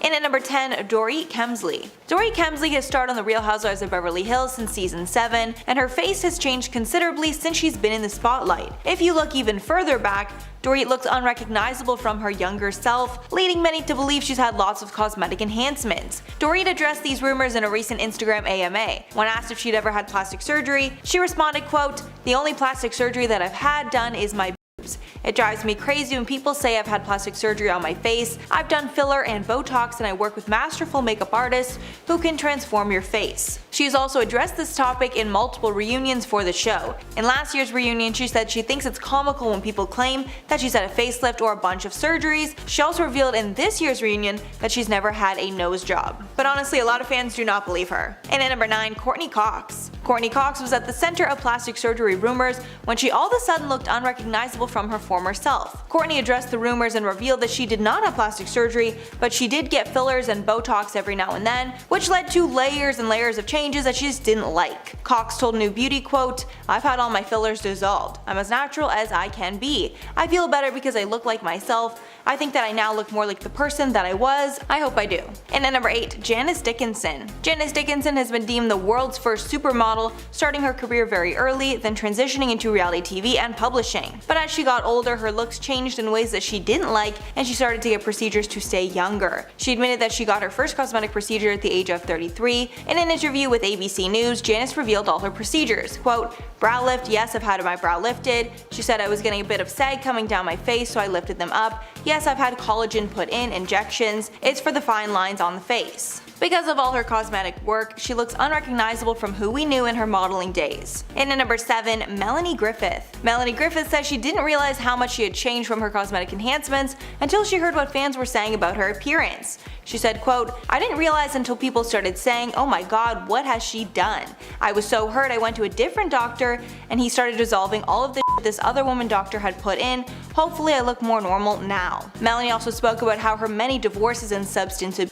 And at number 10, Dory Kemsley. Dory Kemsley has starred on The Real Housewives of Beverly Hills since season 7, and her face has changed considerably since she's been in the spotlight. If you look even further back, Dory looks unrecognizable from her younger self, leading many to believe she's had lots of cosmetic enhancements. Dory had addressed these rumors in a recent Instagram AMA. When asked if she'd ever had plastic surgery, she responded, quote, "The only plastic surgery that I've had done is my boobs. It drives me crazy when people say I've had plastic surgery on my face. I've done filler and Botox, and I work with masterful makeup artists who can transform your face." She has also addressed this topic in multiple reunions for the show. In last year's reunion, she said she thinks it's comical when people claim that she's had a facelift or a bunch of surgeries. She also revealed in this year's reunion that she's never had a nose job. But honestly, a lot of fans do not believe her. And at number 9, Courteney Cox. Courteney Cox was at the center of plastic surgery rumors when she all of a sudden looked unrecognizable from her former self. Courteney addressed the rumors and revealed that she did not have plastic surgery, but she did get fillers and Botox every now and then, which led to layers and layers of changes that she just didn't like. Cox told New Beauty, quote, "I've had all my fillers dissolved. I'm as natural as I can be. I feel better because I look like myself. I think that I now look more like the person that I was. I hope I do." And at number 8, Janice Dickinson. Janice Dickinson has been deemed the world's first supermodel, starting her career very early, then transitioning into reality TV and publishing. But as she got older, her looks changed in ways that she didn't like, and she started to get procedures to stay younger. She admitted that she got her first cosmetic procedure at the age of 33. In an interview with ABC News, Janice revealed all her procedures. Quote, "Brow lift, yes, I've had my brow lifted." She said, "I was getting a bit of sag coming down my face, so I lifted them up. Yes, I've had collagen put in, injections. It's for the fine lines on the face." Because of all her cosmetic work, she looks unrecognizable from who we knew in her modeling days. And at number 7, Melanie Griffith. Melanie Griffith says she didn't realize how much she had changed from her cosmetic enhancements until she heard what fans were saying about her appearance. She said, quote, "I didn't realize until people started saying, 'Oh my god, what has she done?' I was so hurt I went to a different doctor and he started dissolving all of the shit this other woman doctor had put in. Hopefully I look more normal now." Melanie also spoke about how her many divorces and substance abuse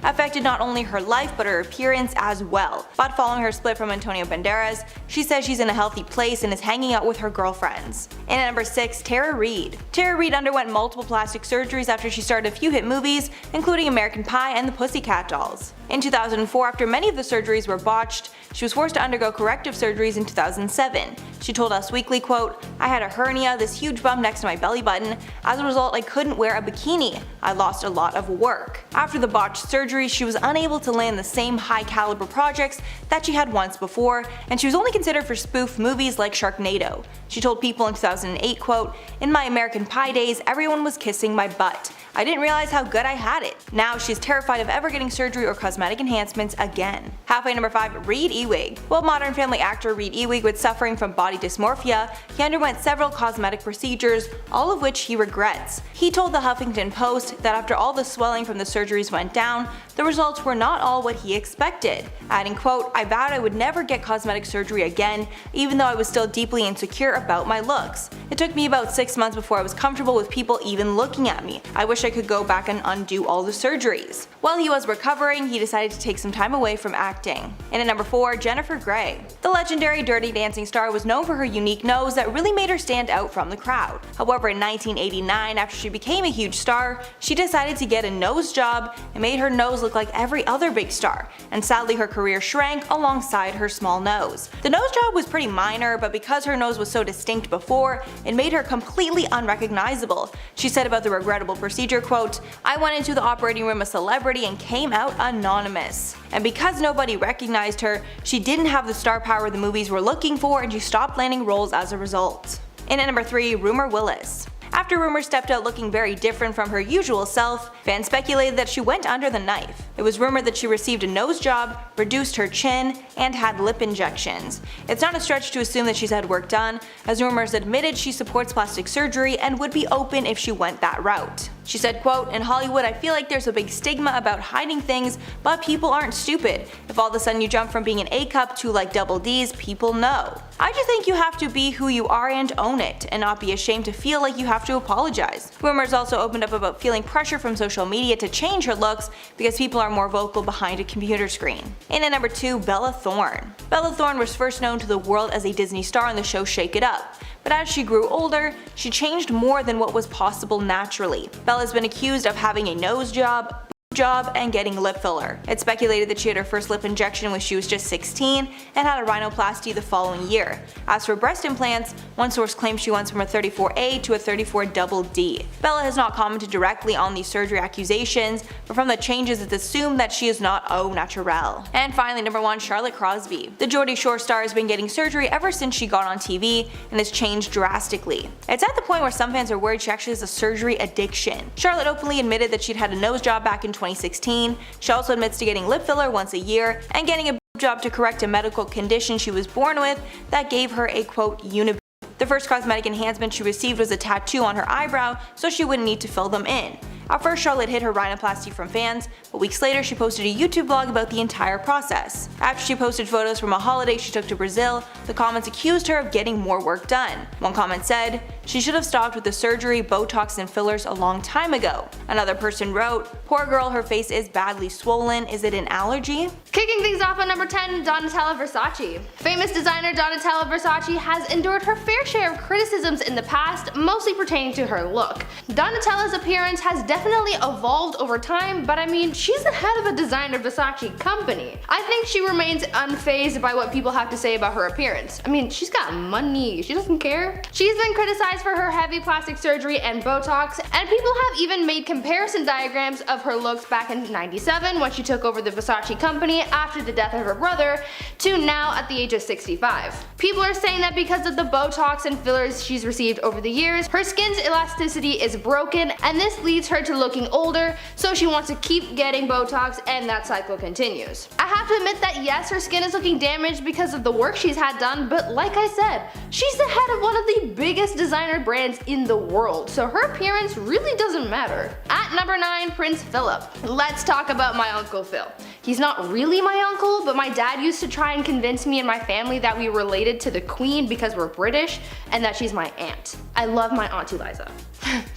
affected not only her life but her appearance as well. But following her split from Antonio Banderas, she says she's in a healthy place and is hanging out with her girlfriends. And at number 6, Tara Reid. Tara Reid underwent multiple plastic surgeries after she starred a few hit movies, including American Pie and the Pussycat Dolls. In 2004, after many of the surgeries were botched, she was forced to undergo corrective surgeries in 2007. She told Us Weekly, quote, "I had a hernia, this huge bump next to my belly button. As a result, I couldn't wear a bikini. I lost a lot of work." After the botched surgery, she was unable to land the same high-caliber projects that she had once before, and she was only considered for spoof movies like Sharknado. She told People in 2008, quote, "In my American Pie days, everyone was kissing my butt. I didn't realize how good I had it." Now she's terrified of ever getting surgery or cosmetic enhancements again. Halfway number 5, Reed Ewig. While Modern Family actor Reed Ewig was suffering from body dysmorphia, he underwent several cosmetic procedures, all of which he regrets. He told the Huffington Post that after all the swelling from the surgeries went down, the results were not all what he expected, adding, quote, "I vowed I would never get cosmetic surgery again, even though I was still deeply insecure about my looks. It took me about 6 months before I was comfortable with people even looking at me. I wish I could go back and undo all the surgeries." While he was recovering, he decided to take some time away from acting. And at number 4, Jennifer Grey. The legendary Dirty Dancing star was known for her unique nose that really made her stand out from the crowd. However, in 1989, after she became a huge star, she decided to get a nose job and made her nose look like every other big star, and sadly her career shrank alongside her small nose. The nose job was pretty minor, but because her nose was so distinct before, it made her completely unrecognizable. She said about the regrettable procedure, quote, "I went into the operating room a celebrity and came out anonymous. And because nobody recognized her, she didn't have the star power the movies were looking for, and she stopped landing roles as a result." And at number 3, Rumer Willis. After Rumer stepped out looking very different from her usual self, fans speculated that she went under the knife. It was rumored that she received a nose job, reduced her chin, and had lip injections. It's not a stretch to assume that she's had work done, as Rumors admitted she supports plastic surgery and would be open if she went that route. She said, quote, "In Hollywood, I feel like there's a big stigma about hiding things, but people aren't stupid. If all of a sudden you jump from being an A cup to like double D's, people know. I just think you have to be who you are and own it, and not be ashamed to feel like you have to apologize." Rumors also opened up about feeling pressure from social media to change her looks because people are more vocal behind a computer screen. And at number 2, Bella Thorne. Bella Thorne was first known to the world as a Disney star on the show Shake It Up. But as she grew older, she changed more than what was possible naturally. Bella's been accused of having a nose job, job and getting lip filler. It's speculated that she had her first lip injection when she was just 16 and had a rhinoplasty the following year. As for breast implants, one source claims she went from a 34A to a 34D. Bella has not commented directly on these surgery accusations, but from the changes it's assumed that she is not au naturel. And finally, number 1, Charlotte Crosby. The Geordie Shore star has been getting surgery ever since she got on TV and has changed drastically. It's at the point where some fans are worried she actually has a surgery addiction. Charlotte openly admitted that she'd had a nose job back in 2016. She also admits to getting lip filler once a year and getting a boob job to correct a medical condition she was born with that gave her a quote uniboob. The first cosmetic enhancement she received was a tattoo on her eyebrow so she wouldn't need to fill them in. At first, Charlotte hid her rhinoplasty from fans, but weeks later she posted a YouTube vlog about the entire process. After she posted photos from a holiday she took to Brazil, the comments accused her of getting more work done. One comment said, "She should have stopped with the surgery, Botox and fillers a long time ago." Another person wrote, "Poor girl, her face is badly swollen, is it an allergy?" Kicking things off on number 10, Donatella Versace. Famous designer Donatella Versace has endured her fair share of criticisms in the past, mostly pertaining to her look. Donatella's appearance has definitely evolved over time, but I mean, she's the head of a designer Versace company. I think she remains unfazed by what people have to say about her appearance. I mean, she's got money, she doesn't care. She's been criticized for her heavy plastic surgery and Botox, and people have even made comparison diagrams of her looks back in '97 when she took over the Versace company after the death of her brother, to now at the age of 65. People are saying that because of the Botox and fillers she's received over the years, her skin's elasticity is broken, and this leads her to looking older, so she wants to keep getting Botox and that cycle continues. I have to admit that yes, her skin is looking damaged because of the work she's had done, but like I said, she's the head of one of the biggest designer brands in the world, so her appearance really doesn't matter. At number 9, Prince Philip. Let's talk about my Uncle Phil. He's not really my uncle, but my dad used to try and convince me and my family that we related to the Queen because we're British and that she's my aunt. I love my Aunt Eliza.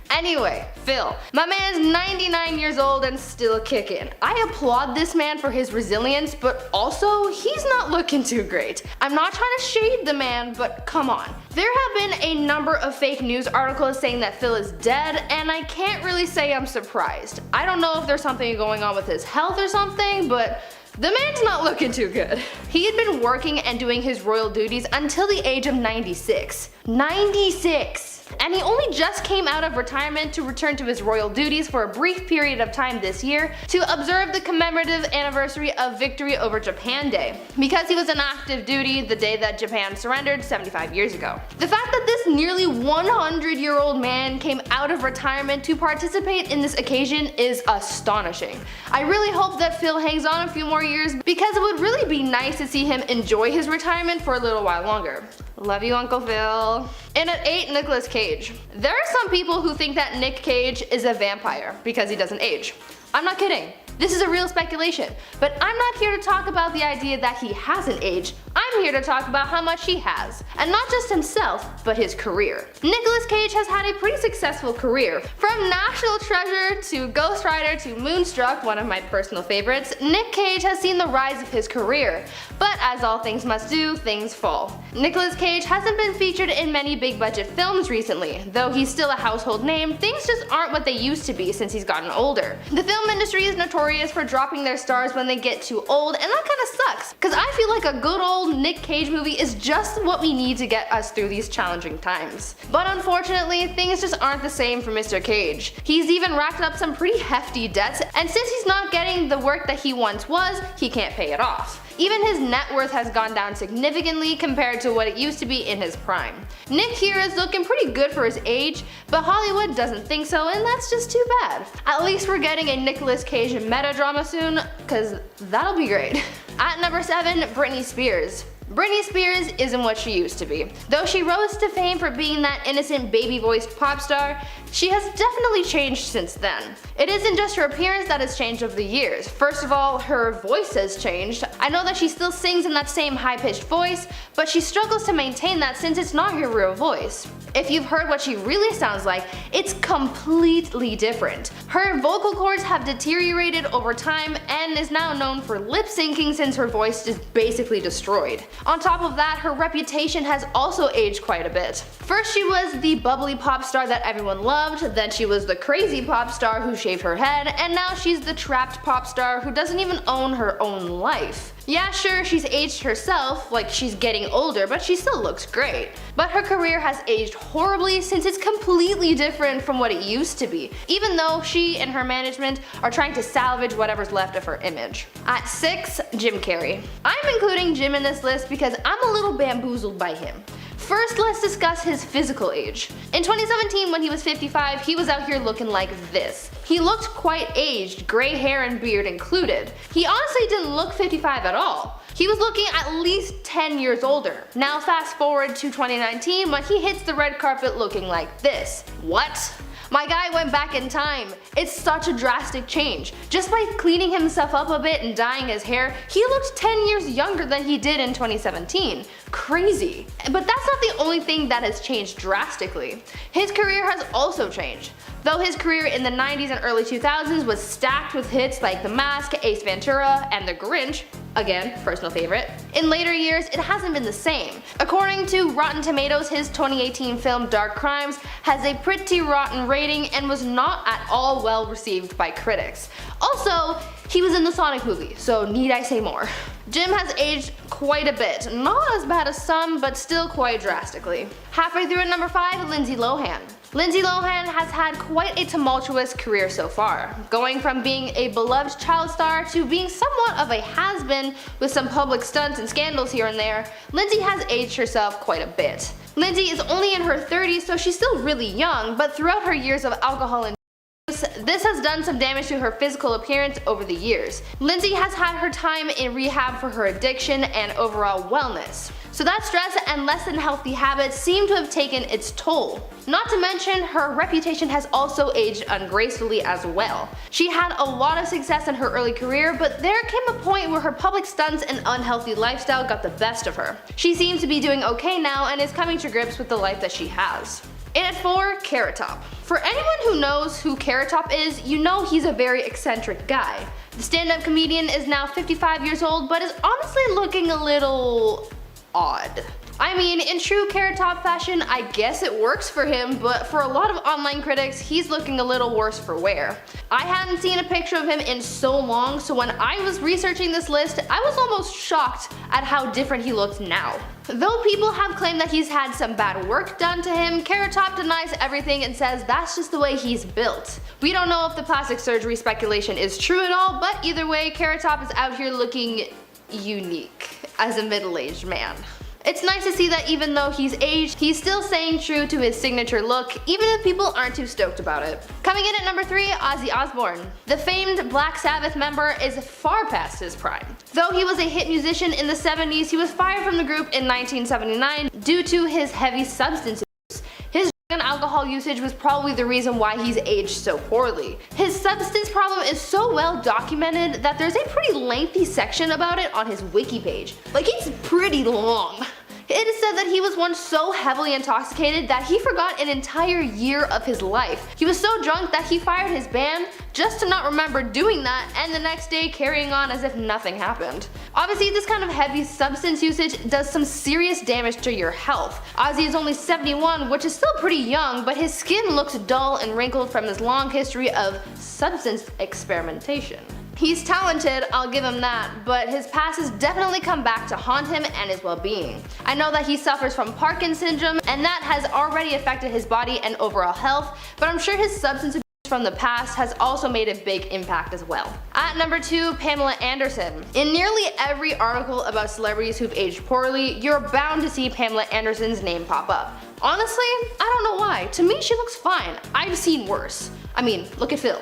Anyway, Phil. My man's 99 years old and still kicking. I applaud this man for his resilience, but also he's not looking too great. I'm not trying to shade the man, but come on. There have been a number of fake news articles saying that Phil is dead, and I can't really say I'm surprised. I don't know if there's something going on with his health or something, but the man's not looking too good. He had been working and doing his royal duties until the age of 96. 96! And he only just came out of retirement to return to his royal duties for a brief period of time this year to observe the commemorative anniversary of victory over Japan Day, because he was on active duty the day that Japan surrendered 75 years ago. The fact that this nearly 100-year-old man came out of retirement to participate in this occasion is astonishing. I really hope that Phil hangs on a few more years, because it would really be nice to see him enjoy his retirement for a little while longer. Love you, Uncle Phil. And at 8, Nicolas Cage. There are some people who think that Nick Cage is a vampire because he doesn't age. I'm not kidding. This is a real speculation, but I'm not here to talk about the idea that he hasn't aged. I'm here to talk about how much he has. And not just himself, but his career. Nicolas Cage has had a pretty successful career. From National Treasure to Ghost Rider to Moonstruck, one of my personal favorites, Nick Cage has seen the rise of his career. But as all things must do, things fall. Nicolas Cage hasn't been featured in many big budget films recently. Though he's still a household name, things just aren't what they used to be since he's gotten older. The film industry is notorious for dropping their stars when they get too old, and that kinda sucks, cause I feel like a good old Nick Cage movie is just what we need to get us through these challenging times. But unfortunately, things just aren't the same for Mr. Cage. He's even racked up some pretty hefty debts, and since he's not getting the work that he once was, he can't pay it off. Even his net worth has gone down significantly compared to what it used to be in his prime. Nick here is looking pretty good for his age, but Hollywood doesn't think so, and that's just too bad. At least we're getting a Nicolas Cage meta-drama soon, cause that'll be great. At number 7, Britney Spears. Britney Spears isn't what she used to be. Though she rose to fame for being that innocent baby-voiced pop star, she has definitely changed since then. It isn't just her appearance that has changed over the years. First of all, her voice has changed. I know that she still sings in that same high-pitched voice, but she struggles to maintain that since it's not her real voice. If you've heard what she really sounds like, it's completely different. Her vocal cords have deteriorated over time and is now known for lip syncing since her voice is basically destroyed. On top of that, her reputation has also aged quite a bit. First she was the bubbly pop star that everyone loved, then she was the crazy pop star who shaved her head, and now she's the trapped pop star who doesn't even own her own life. Yeah, sure, she's aged herself, like she's getting older, but she still looks great. But her career has aged horribly since it's completely different from what it used to be, even though she and her management are trying to salvage whatever's left of her image. At 6, Jim Carrey. I'm including Jim in this list because I'm a little bamboozled by him. First, let's discuss his physical age. In 2017, when he was 55, he was out here looking like this. He looked quite aged, gray hair and beard included. He honestly didn't look 55 at all. He was looking at least 10 years older. Now fast forward to 2019 when he hits the red carpet looking like this. What? My guy went back in time. It's such a drastic change. Just by cleaning himself up a bit and dyeing his hair, he looked 10 years younger than he did in 2017. Crazy. But that's not the only thing that has changed drastically. His career has also changed. Though his career in the 90s and early 2000s was stacked with hits like The Mask, Ace Ventura, and The Grinch, again, personal favorite, in later years it hasn't been the same. According to Rotten Tomatoes, his 2018 film Dark Crimes has a pretty rotten rating and was not at all well received by critics. Also, he was in the Sonic movie, so need I say more. Jim has aged quite a bit, not as bad as some, but still quite drastically. Halfway through at number 5, Lindsay Lohan. Lindsay Lohan has had quite a tumultuous career so far, going from being a beloved child star to being somewhat of a has-been with some public stunts and scandals here and there. Lindsay has aged herself quite a bit. Lindsay is only in her 30s, so she's still really young, but throughout her years of alcohol and this has done some damage to her physical appearance over the years. Lindsay has had her time in rehab for her addiction and overall wellness. So that stress and less than healthy habits seem to have taken its toll. Not to mention, her reputation has also aged ungracefully as well. She had a lot of success in her early career, but there came a point where her public stunts and unhealthy lifestyle got the best of her. She seems to be doing okay now and is coming to grips with the life that she has. In at 4, Carrot Top. For anyone who knows who Carrot Top is, you know he's a very eccentric guy. The stand-up comedian is now 55 years old, but is honestly looking a little odd. I mean, in true Carrot Top fashion, I guess it works for him, but for a lot of online critics, he's looking a little worse for wear. I hadn't seen a picture of him in so long, so when I was researching this list, I was almost shocked at how different he looks now. Though people have claimed that he's had some bad work done to him, Carrot Top denies everything and says that's just the way he's built. We don't know if the plastic surgery speculation is true at all, but either way, Carrot Top is out here looking unique as a middle-aged man. It's nice to see that even though he's aged, he's still staying true to his signature look, even if people aren't too stoked about it. Coming in at number 3, Ozzy Osbourne. The famed Black Sabbath member is far past his prime. Though he was a hit musician in the 70s, he was fired from the group in 1979 due to his heavy substance abuse. His drug and alcohol usage was probably the reason why he's aged so poorly. His substance problem is so well documented that there's a pretty lengthy section about it on his wiki page. Like, it's pretty long. It is said that he was once so heavily intoxicated that he forgot an entire year of his life. He was so drunk that he fired his band just to not remember doing that and the next day carrying on as if nothing happened. Obviously, this kind of heavy substance usage does some serious damage to your health. Ozzy is only 71, which is still pretty young, but his skin looks dull and wrinkled from his long history of substance experimentation. He's talented, I'll give him that, but his past has definitely come back to haunt him and his well-being. I know that he suffers from Parkinson's syndrome, and that has already affected his body and overall health, but I'm sure his substance abuse from the past has also made a big impact as well. At number 2, Pamela Anderson. In nearly every article about celebrities who've aged poorly, you're bound to see Pamela Anderson's name pop up. Honestly, I don't know why. To me, she looks fine. I've seen worse. I mean, look at Phil.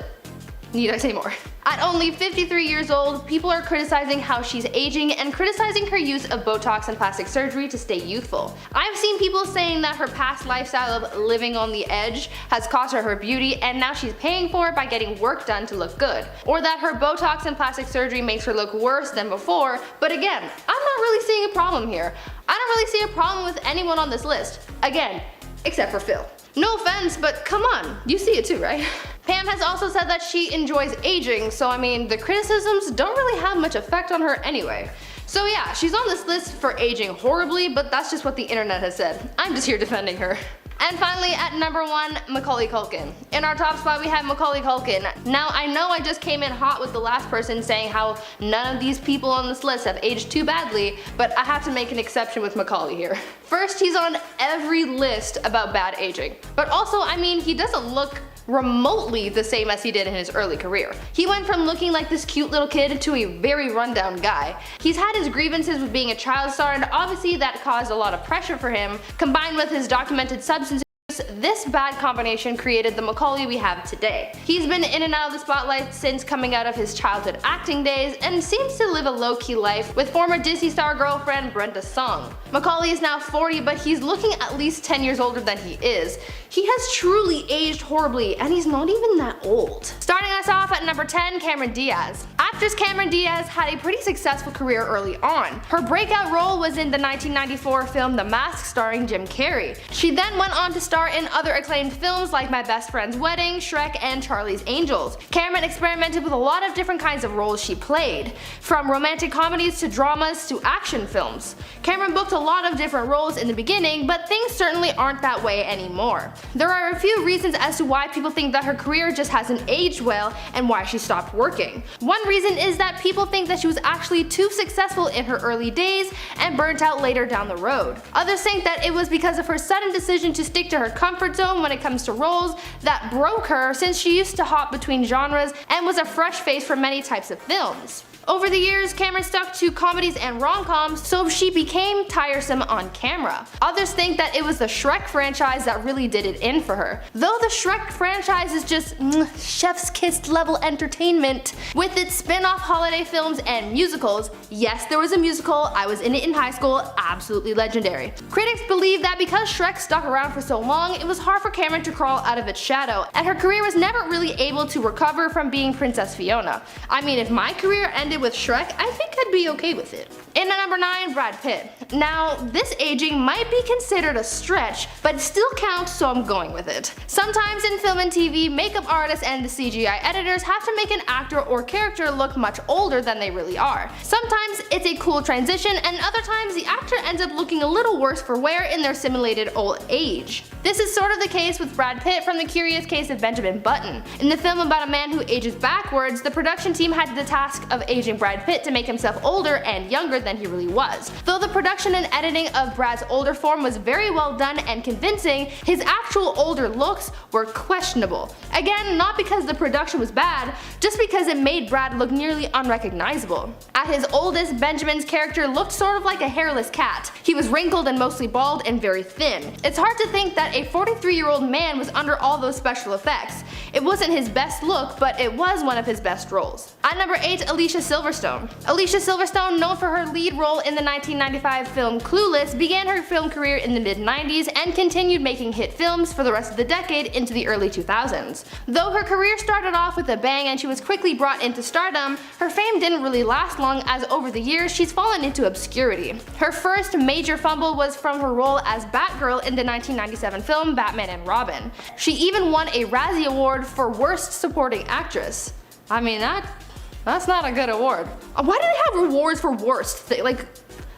Need I say more? At only 53 years old, people are criticizing how she's aging and criticizing her use of Botox and plastic surgery to stay youthful. I've seen people saying that her past lifestyle of living on the edge has cost her her beauty and now she's paying for it by getting work done to look good. Or that her Botox and plastic surgery makes her look worse than before, but again, I'm not really seeing a problem here. I don't really see a problem with anyone on this list. Again, except for Phil. No offense, but come on, you see it too, right? Pam has also said that she enjoys aging, so I mean, the criticisms don't really have much effect on her anyway. So yeah, she's on this list for aging horribly, but that's just what the internet has said. I'm just here defending her. And finally, at number 1, Macaulay Culkin. In our top spot we have Macaulay Culkin. Now I know I just came in hot with the last person saying how none of these people on this list have aged too badly, but I have to make an exception with Macaulay here. First, he's on every list about bad aging. But also, I mean, he doesn't look remotely the same as he did in his early career. He went from looking like this cute little kid to a very rundown guy. He's had his grievances with being a child star, and obviously that caused a lot of pressure for him. Combined with his documented substance use, this bad combination created the Macaulay we have today. He's been in and out of the spotlight since coming out of his childhood acting days, and seems to live a low-key life with former Disney star girlfriend Brenda Song. Macaulay is now 40, but he's looking at least 10 years older than he is. He has truly aged horribly, and he's not even that old. Starting us off at number 10, Cameron Diaz. Actress Cameron Diaz had a pretty successful career early on. Her breakout role was in the 1994 film The Mask starring Jim Carrey. She then went on to star in other acclaimed films like My Best Friend's Wedding, Shrek, and Charlie's Angels. Cameron experimented with a lot of different kinds of roles she played, from romantic comedies to dramas to action films. Cameron booked a lot of different roles in the beginning, but things certainly aren't that way anymore. There are a few reasons as to why people think that her career just hasn't aged well and why she stopped working. One reason is that people think that she was actually too successful in her early days and burnt out later down the road. Others think that it was because of her sudden decision to stick to her comfort zone when it comes to roles that broke her, since she used to hop between genres and was a fresh face for many types of films. Over the years, Cameron stuck to comedies and rom-coms, so she became tiresome on camera. Others think that it was the Shrek franchise that really did it in for her. Though the Shrek franchise is just chef's kiss level entertainment, with its spin-off holiday films and musicals. Yes, there was a musical, I was in it in high school, absolutely legendary. Critics believe that because Shrek stuck around for so long, it was hard for Cameron to crawl out of its shadow, and her career was never really able to recover from being Princess Fiona. I mean, if my career ended with Shrek, I think I'd be okay with it. In at number 9, Brad Pitt. Now, this aging might be considered a stretch, but it still counts, so I'm going with it. Sometimes in film and TV, makeup artists and the CGI editors have to make an actor or character look much older than they really are. Sometimes it's a cool transition, and other times the actor ends up looking a little worse for wear in their simulated old age. This is sort of the case with Brad Pitt from The Curious Case of Benjamin Button. In the film about a man who ages backwards, the production team had the task of aging Brad Pitt to make himself older and younger than he really was. Though the production and editing of Brad's older form was very well done and convincing, his actual older looks were questionable. Again, not because the production was bad, just because it made Brad look nearly unrecognizable. At his oldest, Benjamin's character looked sort of like a hairless cat. He was wrinkled and mostly bald and very thin. It's hard to think that a 43-year-old man was under all those special effects. It wasn't his best look, but it was one of his best roles. At number 8, Alicia Silverstone. Alicia Silverstone, known for her lead role in the 1995 film Clueless, began her film career in the mid-90s and continued making hit films for the rest of the decade into the early 2000s. Though her career started off with a bang and she was quickly brought into stardom, her fame didn't really last long, as over the years she's fallen into obscurity. Her first major fumble was from her role as Batgirl in the 1997 film Batman and Robin. She even won a Razzie Award for Worst Supporting Actress. I mean, that's not a good award. Why do they have awards for worst?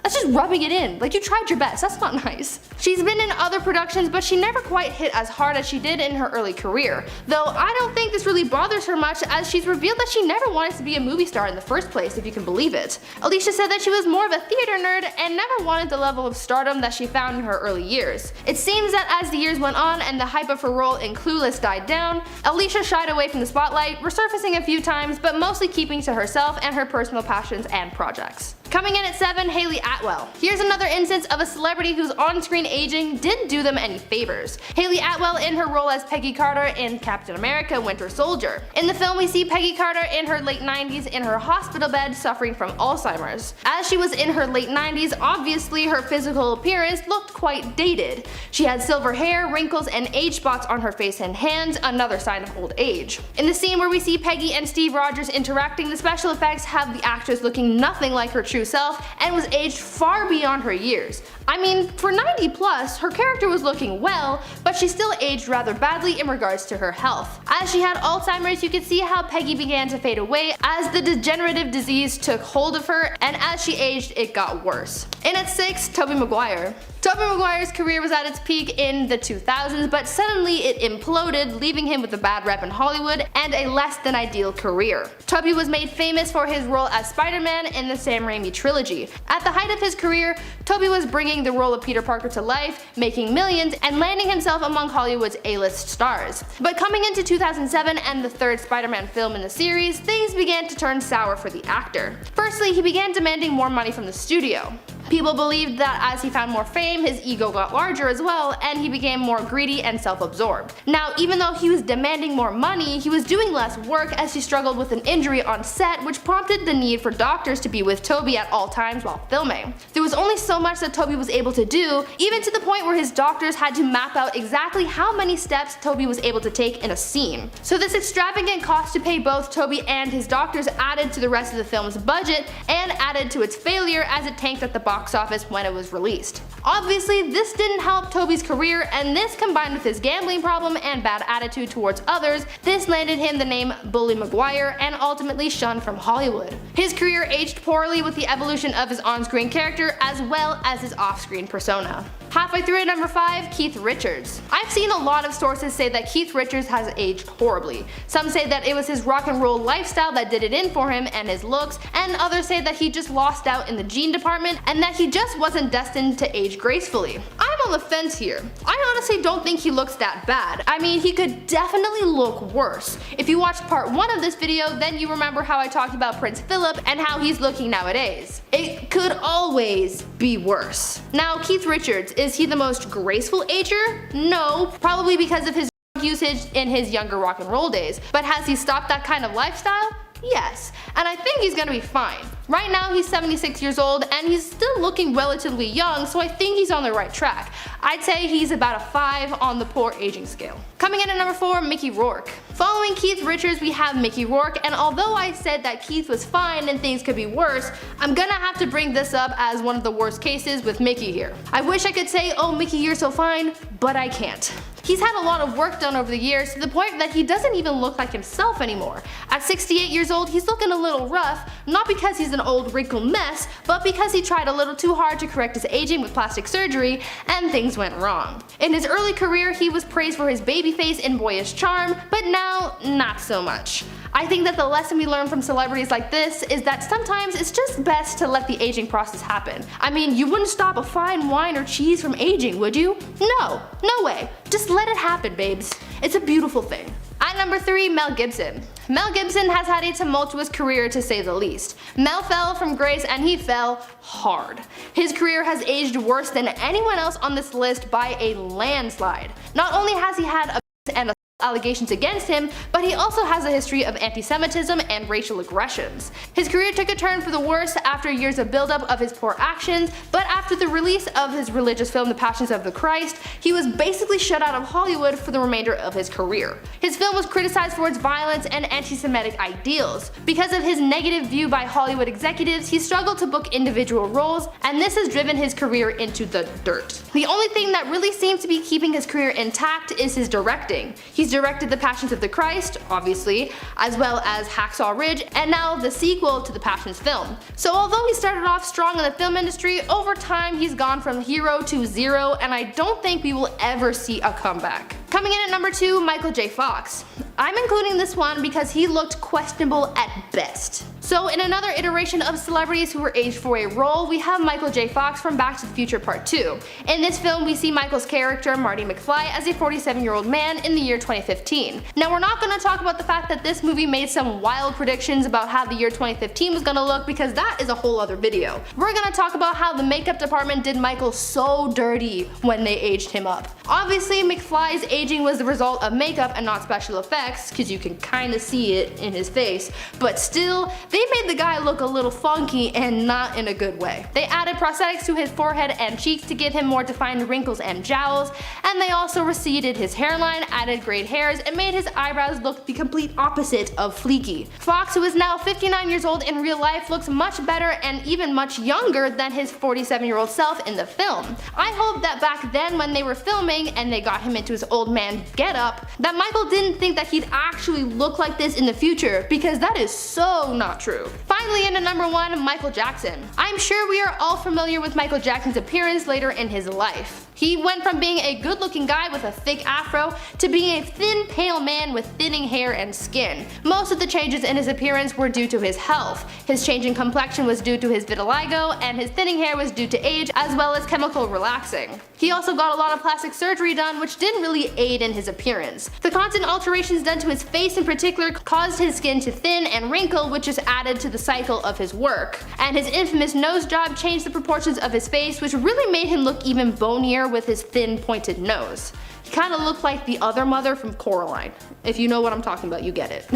That's just rubbing it in. Like, you tried your best. That's not nice. She's been in other productions, but she never quite hit as hard as she did in her early career. Though I don't think this really bothers her much, as she's revealed that she never wanted to be a movie star in the first place, if you can believe it. Alicia said that she was more of a theater nerd and never wanted the level of stardom that she found in her early years. It seems that as the years went on and the hype of her role in Clueless died down, Alicia shied away from the spotlight, resurfacing a few times, but mostly keeping to herself and her personal passions and projects. Coming in at 7, Hayley Atwell. Here's another instance of a celebrity whose on-screen aging didn't do them any favors. Hayley Atwell in her role as Peggy Carter in Captain America: Winter Soldier. In the film, we see Peggy Carter in her late 90s in her hospital bed suffering from Alzheimer's. As she was in her late 90s, obviously her physical appearance looked quite dated. She had silver hair, wrinkles, and age spots on her face and hands, another sign of old age. In the scene where we see Peggy and Steve Rogers interacting, the special effects have the actress looking nothing like her true true self and was aged far beyond her years. I mean, for 90 plus, her character was looking well, but she still aged rather badly in regards to her health. As she had Alzheimer's, you could see how Peggy began to fade away as the degenerative disease took hold of her, and as she aged, it got worse. In at 6, Tobey Maguire. Tobey Maguire's career was at its peak in the 2000s, but suddenly it imploded, leaving him with a bad rep in Hollywood and a less than ideal career. Tobey was made famous for his role as Spider-Man in the Sam Raimi trilogy. At the height of his career, Tobey was bringing the role of Peter Parker to life, making millions, and landing himself among Hollywood's A-list stars. But coming into 2007 and the third Spider-Man film in the series, things began to turn sour for the actor. Firstly, he began demanding more money from the studio. People believed that as he found more fame, his ego got larger as well, and he became more greedy and self-absorbed. Now, even though he was demanding more money, he was doing less work as he struggled with an injury on set, which prompted the need for doctors to be with Tobey at all times while filming. There was only so much that Tobey was able to do, even to the point where his doctors had to map out exactly how many steps Tobey was able to take in a scene. So this extravagant cost to pay both Tobey and his doctors added to the rest of the film's budget and added to its failure as it tanked at the box office when it was released. Obviously, this didn't help Tobey's career, and this combined with his gambling problem and bad attitude towards others, this landed him the name Bully Maguire and ultimately shunned from Hollywood. His career aged poorly with the evolution of his on-screen character as well as his off-screen persona. Halfway through at number 5, Keith Richards. I've seen a lot of sources say that Keith Richards has aged horribly. Some say that it was his rock and roll lifestyle that did it in for him and his looks, and others say that he just lost out in the gene department and that he just wasn't destined to age gracefully. I'm on the fence here. I honestly don't think he looks that bad. I mean, he could definitely look worse. If you watched part 1 of this video, then you remember how I talked about Prince Philip and how he's looking nowadays. It could always be worse. Now, Keith Richards, is he the most graceful ager? No, probably because of his usage in his younger rock and roll days. But has he stopped that kind of lifestyle? Yes, and I think he's gonna be fine. Right now he's 76 years old and he's still looking relatively young, so I think he's on the right track. I'd say he's about a 5 on the poor aging scale. Coming in at number 4, Mickey Rourke. Following Keith Richards, we have Mickey Rourke, and although I said that Keith was fine and things could be worse, I'm gonna have to bring this up as one of the worst cases with Mickey here. I wish I could say, oh Mickey, you're so fine, but I can't. He's had a lot of work done over the years to the point that he doesn't even look like himself anymore. At 68 years old, he's looking a little rough, not because he's an old wrinkled mess, but because he tried a little too hard to correct his aging with plastic surgery, and things went wrong. In his early career, he was praised for his baby face and boyish charm, but now, not so much. I think that the lesson we learn from celebrities like this is that sometimes it's just best to let the aging process happen. I mean, you wouldn't stop a fine wine or cheese from aging, would you? No, no way. Just let it happen, babes. It's a beautiful thing. At number 3, Mel Gibson. Mel Gibson has had a tumultuous career to say the least. Mel fell from grace and he fell hard. His career has aged worse than anyone else on this list by a landslide. Not only has he had and allegations against him, but he also has a history of anti-Semitism and racial aggressions. His career took a turn for the worse after years of buildup of his poor actions, but after the release of his religious film The Passions of the Christ, he was basically shut out of Hollywood for the remainder of his career. His film was criticized for its violence and anti-Semitic ideals. Because of his negative view by Hollywood executives, he struggled to book individual roles, and this has driven his career into the dirt. The only thing that really seems to be keeping his career intact is his directing. He's directed The Passions of the Christ, obviously, as well as Hacksaw Ridge, and now the sequel to the Passions film. So although he started off strong in the film industry, over time he's gone from hero to zero, and I don't think we will ever see a comeback. Coming in at number 2, Michael J. Fox. I'm including this one because he looked questionable at best. So in another iteration of celebrities who were aged for a role, we have Michael J. Fox from Back to the Future Part 2. In this film, we see Michael's character, Marty McFly, as a 47-year-old man in the year 2015. Now we're not going to talk about the fact that this movie made some wild predictions about how the year 2015 was going to look, because that is a whole other video. We're going to talk about how the makeup department did Michael so dirty when they aged him up. Obviously, McFly's aging was the result of makeup and not special effects, because you can kinda see it in his face, but still, they made the guy look a little funky and not in a good way. They added prosthetics to his forehead and cheeks to give him more defined wrinkles and jowls, and they also receded his hairline, added grayed hairs, and made his eyebrows look the complete opposite of fleeky. Fox, who is now 59 years old in real life, looks much better and even much younger than his 47-year-old self in the film. I hope that back then when they were filming and they got him into his old man getup, that Michael didn't think that he'd actually look like this in the future, because that is so not true. Finally, into number 1, Michael Jackson. I'm sure we are all familiar with Michael Jackson's appearance later in his life. He went from being a good-looking guy with a thick afro to being a thin, pale man with thinning hair and skin. Most of the changes in his appearance were due to his health. His change in complexion was due to his vitiligo, and his thinning hair was due to age as well as chemical relaxing. He also got a lot of plastic surgery done, which didn't really aid in his appearance. The constant alterations done to his face in particular caused his skin to thin and wrinkle, which just added to the cycle of his work. And his infamous nose job changed the proportions of his face, which really made him look even bonier with his thin, pointed nose. He kinda looked like the other mother from Coraline. If you know what I'm talking about, you get it.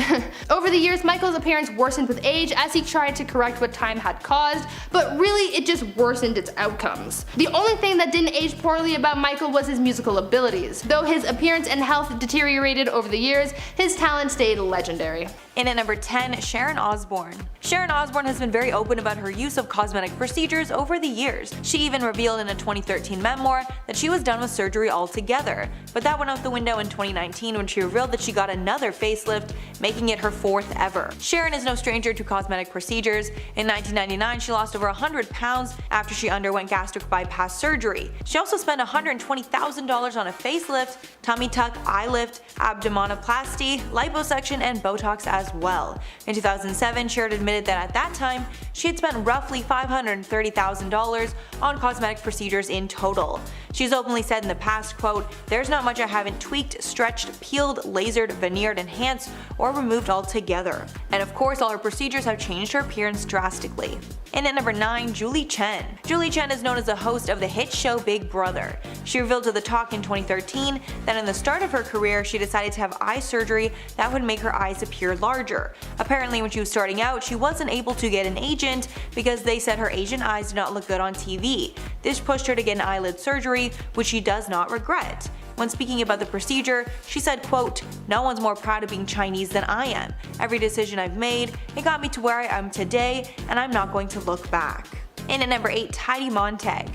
Over the years, Michael's appearance worsened with age as he tried to correct what time had caused, but really it just worsened its outcomes. The only thing that didn't age poorly about Michael was his musical abilities. Though his appearance and health deteriorated over the years, his talent stayed legendary. In at number 10, Sharon Osbourne. Sharon Osbourne has been very open about her use of cosmetic procedures over the years. She even revealed in a 2013 memoir that she was done with surgery altogether, but that went out the window in 2019 when she revealed that she got another facelift, making it her 4th ever. Sharon is no stranger to cosmetic procedures. In 1999, she lost over 100 pounds after she underwent gastric bypass surgery. She also spent $120,000 on a facelift, tummy tuck, eye lift, abdominoplasty, liposuction, and Botox as well. In 2007, Sharon admitted that at that time, she had spent roughly $530,000 on cosmetic procedures in total. She's openly said in the past, quote, "There's not much I haven't tweaked, stretched, peeled, lasered, veneered, enhanced, or removed altogether." And of course, all her procedures have changed her appearance drastically. And at number 9, Julie Chen. Julie Chen is known as the host of the hit show Big Brother. She revealed to The Talk in 2013 that in the start of her career she decided to have eye surgery that would make her eyes appear larger. Apparently when she was starting out, she wasn't able to get an agent because they said her Asian eyes did not look good on TV. This pushed her to get an eyelid surgery, which she does not regret. When speaking about the procedure, she said, quote, "No one's more proud of being Chinese than I am. Every decision I've made, it got me to where I am today, and I'm not going to look back." And at number 8, Heidi Montag.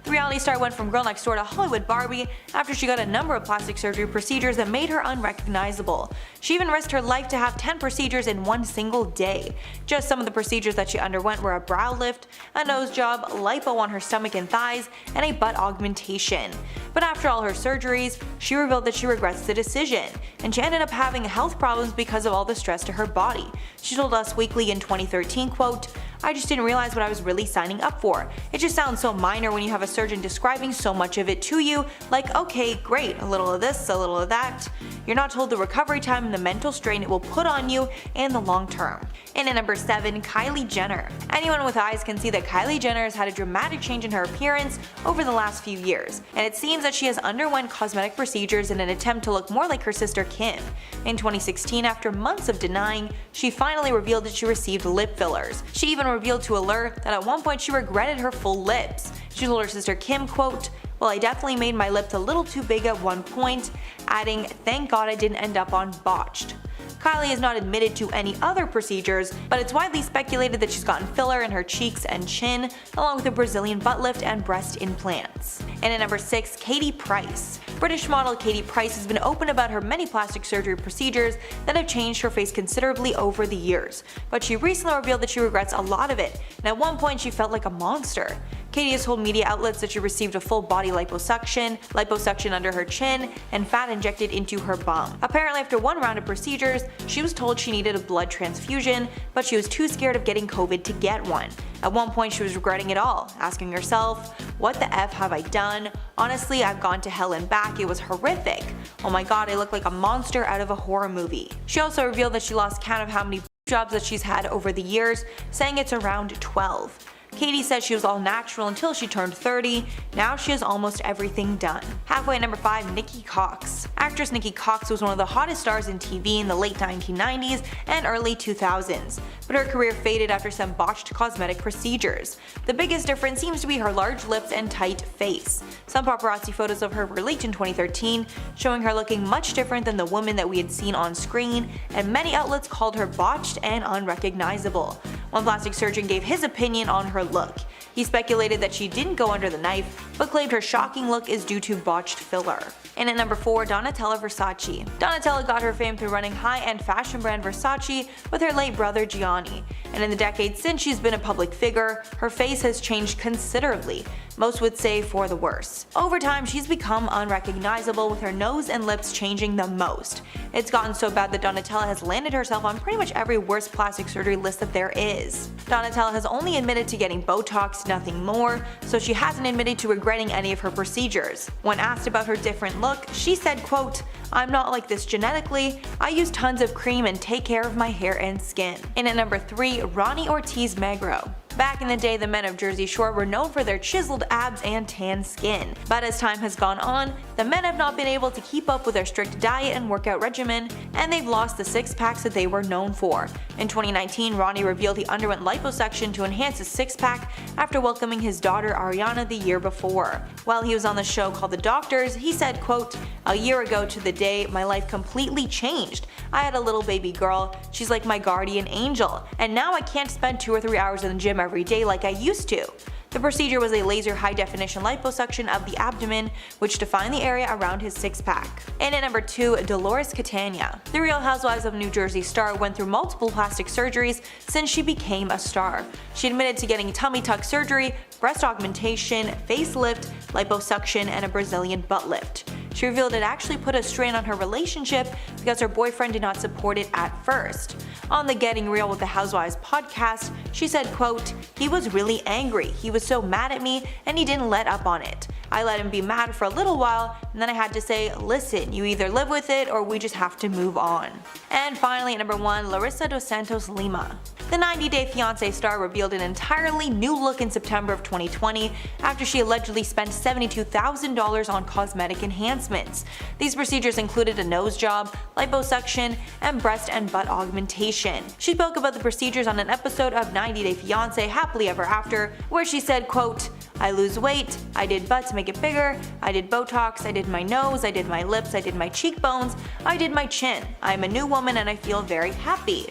The reality star went from girl next door to Hollywood Barbie after she got a number of plastic surgery procedures that made her unrecognizable. She even risked her life to have 10 procedures in one single day. Just some of the procedures that she underwent were a brow lift, a nose job, lipo on her stomach and thighs, and a butt augmentation. But after all her surgeries, she revealed that she regrets the decision, and she ended up having health problems because of all the stress to her body. She told Us Weekly in 2013, quote, "I just didn't realize what I was really signing up for. It just sounds so minor when you have a surgeon describing so much of it to you, like okay, great, a little of this, a little of that. You're not told the recovery time and the mental strain it will put on you in the long term." And at number 7, Kylie Jenner. Anyone with eyes can see that Kylie Jenner has had a dramatic change in her appearance over the last few years, and it seems that she has underwent cosmetic procedures in an attempt to look more like her sister Kim. In 2016, after months of denying, she finally revealed that she received lip fillers. She even revealed to Allure that at one point she regretted her full lips. She told her sister Kim, quote, "Well, I definitely made my lips a little too big at one point," adding, "Thank God I didn't end up on botched." Kylie has not admitted to any other procedures, but it's widely speculated that she's gotten filler in her cheeks and chin, along with a Brazilian butt lift and breast implants. And at number 6, Katie Price. British model Katie Price has been open about her many plastic surgery procedures that have changed her face considerably over the years, but she recently revealed that she regrets a lot of it, and at one point she felt like a monster. Katie has told media outlets that she received a full body liposuction under her chin, and fat injected into her bum. Apparently after one round of procedures, she was told she needed a blood transfusion, but she was too scared of getting COVID to get one. At one point she was regretting it all, asking herself, "What the F have I done? Honestly, I've gone to hell and back, it was horrific. Oh my god, I look like a monster out of a horror movie." She also revealed that she lost count of how many jobs that she's had over the years, saying it's around 12. Katie said she was all natural until she turned 30, now she has almost everything done. Halfway at number 5, Nikki Cox. Actress Nikki Cox was one of the hottest stars in TV in the late 1990s and early 2000s, but her career faded after some botched cosmetic procedures. The biggest difference seems to be her large lips and tight face. Some paparazzi photos of her were leaked in 2013, showing her looking much different than the woman that we had seen on screen, and many outlets called her botched and unrecognizable. One plastic surgeon gave his opinion on her look. He speculated that she didn't go under the knife, but claimed her shocking look is due to botched filler. And at number 4, Donatella Versace. Donatella got her fame through running high-end fashion brand Versace with her late brother Gianni, and in the decades since she's been a public figure, her face has changed considerably, most would say for the worse. Over time, she's become unrecognizable, with her nose and lips changing the most. It's gotten so bad that Donatella has landed herself on pretty much every worst plastic surgery list that there is. Donatella has only admitted to getting Botox, nothing more, so she hasn't admitted to regretting any of her procedures. When asked about her different look, she said, quote, "I'm not like this genetically, I use tons of cream and take care of my hair and skin." And at number 3, Ronnie Ortiz Magro. Back in the day, the men of Jersey Shore were known for their chiseled abs and tan skin, but as time has gone on, the men have not been able to keep up with their strict diet and workout regimen, and they've lost the six-packs that they were known for. In 2019, Ronnie revealed he underwent liposuction to enhance his six-pack after welcoming his daughter Ariana the year before. While he was on the show called The Doctors, he said, quote, "A year ago to the day, my life completely changed. I had a little baby girl, she's like my guardian angel, and now I can't spend 2 or 3 hours in the gym every day like I used to." The procedure was a laser high-definition liposuction of the abdomen, which defined the area around his six-pack. And at number 2, Dolores Catania. The Real Housewives of New Jersey star went through multiple plastic surgeries since she became a star. She admitted to getting tummy tuck surgery, breast augmentation, facelift, liposuction, and a Brazilian butt lift. She revealed it actually put a strain on her relationship because her boyfriend did not support it at first. On the Getting Real with the Housewives podcast, she said, quote, "He was really angry, he was so mad at me and he didn't let up on it. I let him be mad for a little while and then I had to say, listen, you either live with it or we just have to move on." And finally at number 1, Larissa dos Santos Lima. The 90 Day Fiancé star revealed an entirely new look in September of 2020 after she allegedly spent $72,000 on cosmetic enhancements. These procedures included a nose job, liposuction, and breast and butt augmentation. She spoke about the procedures on an episode of 90 Day Fiancé Happily Ever After, where she said, quote, "I lose weight, I did butt to make it bigger, I did Botox, I did my nose, I did my lips, I did my cheekbones, I did my chin. I am a new woman and I feel very happy."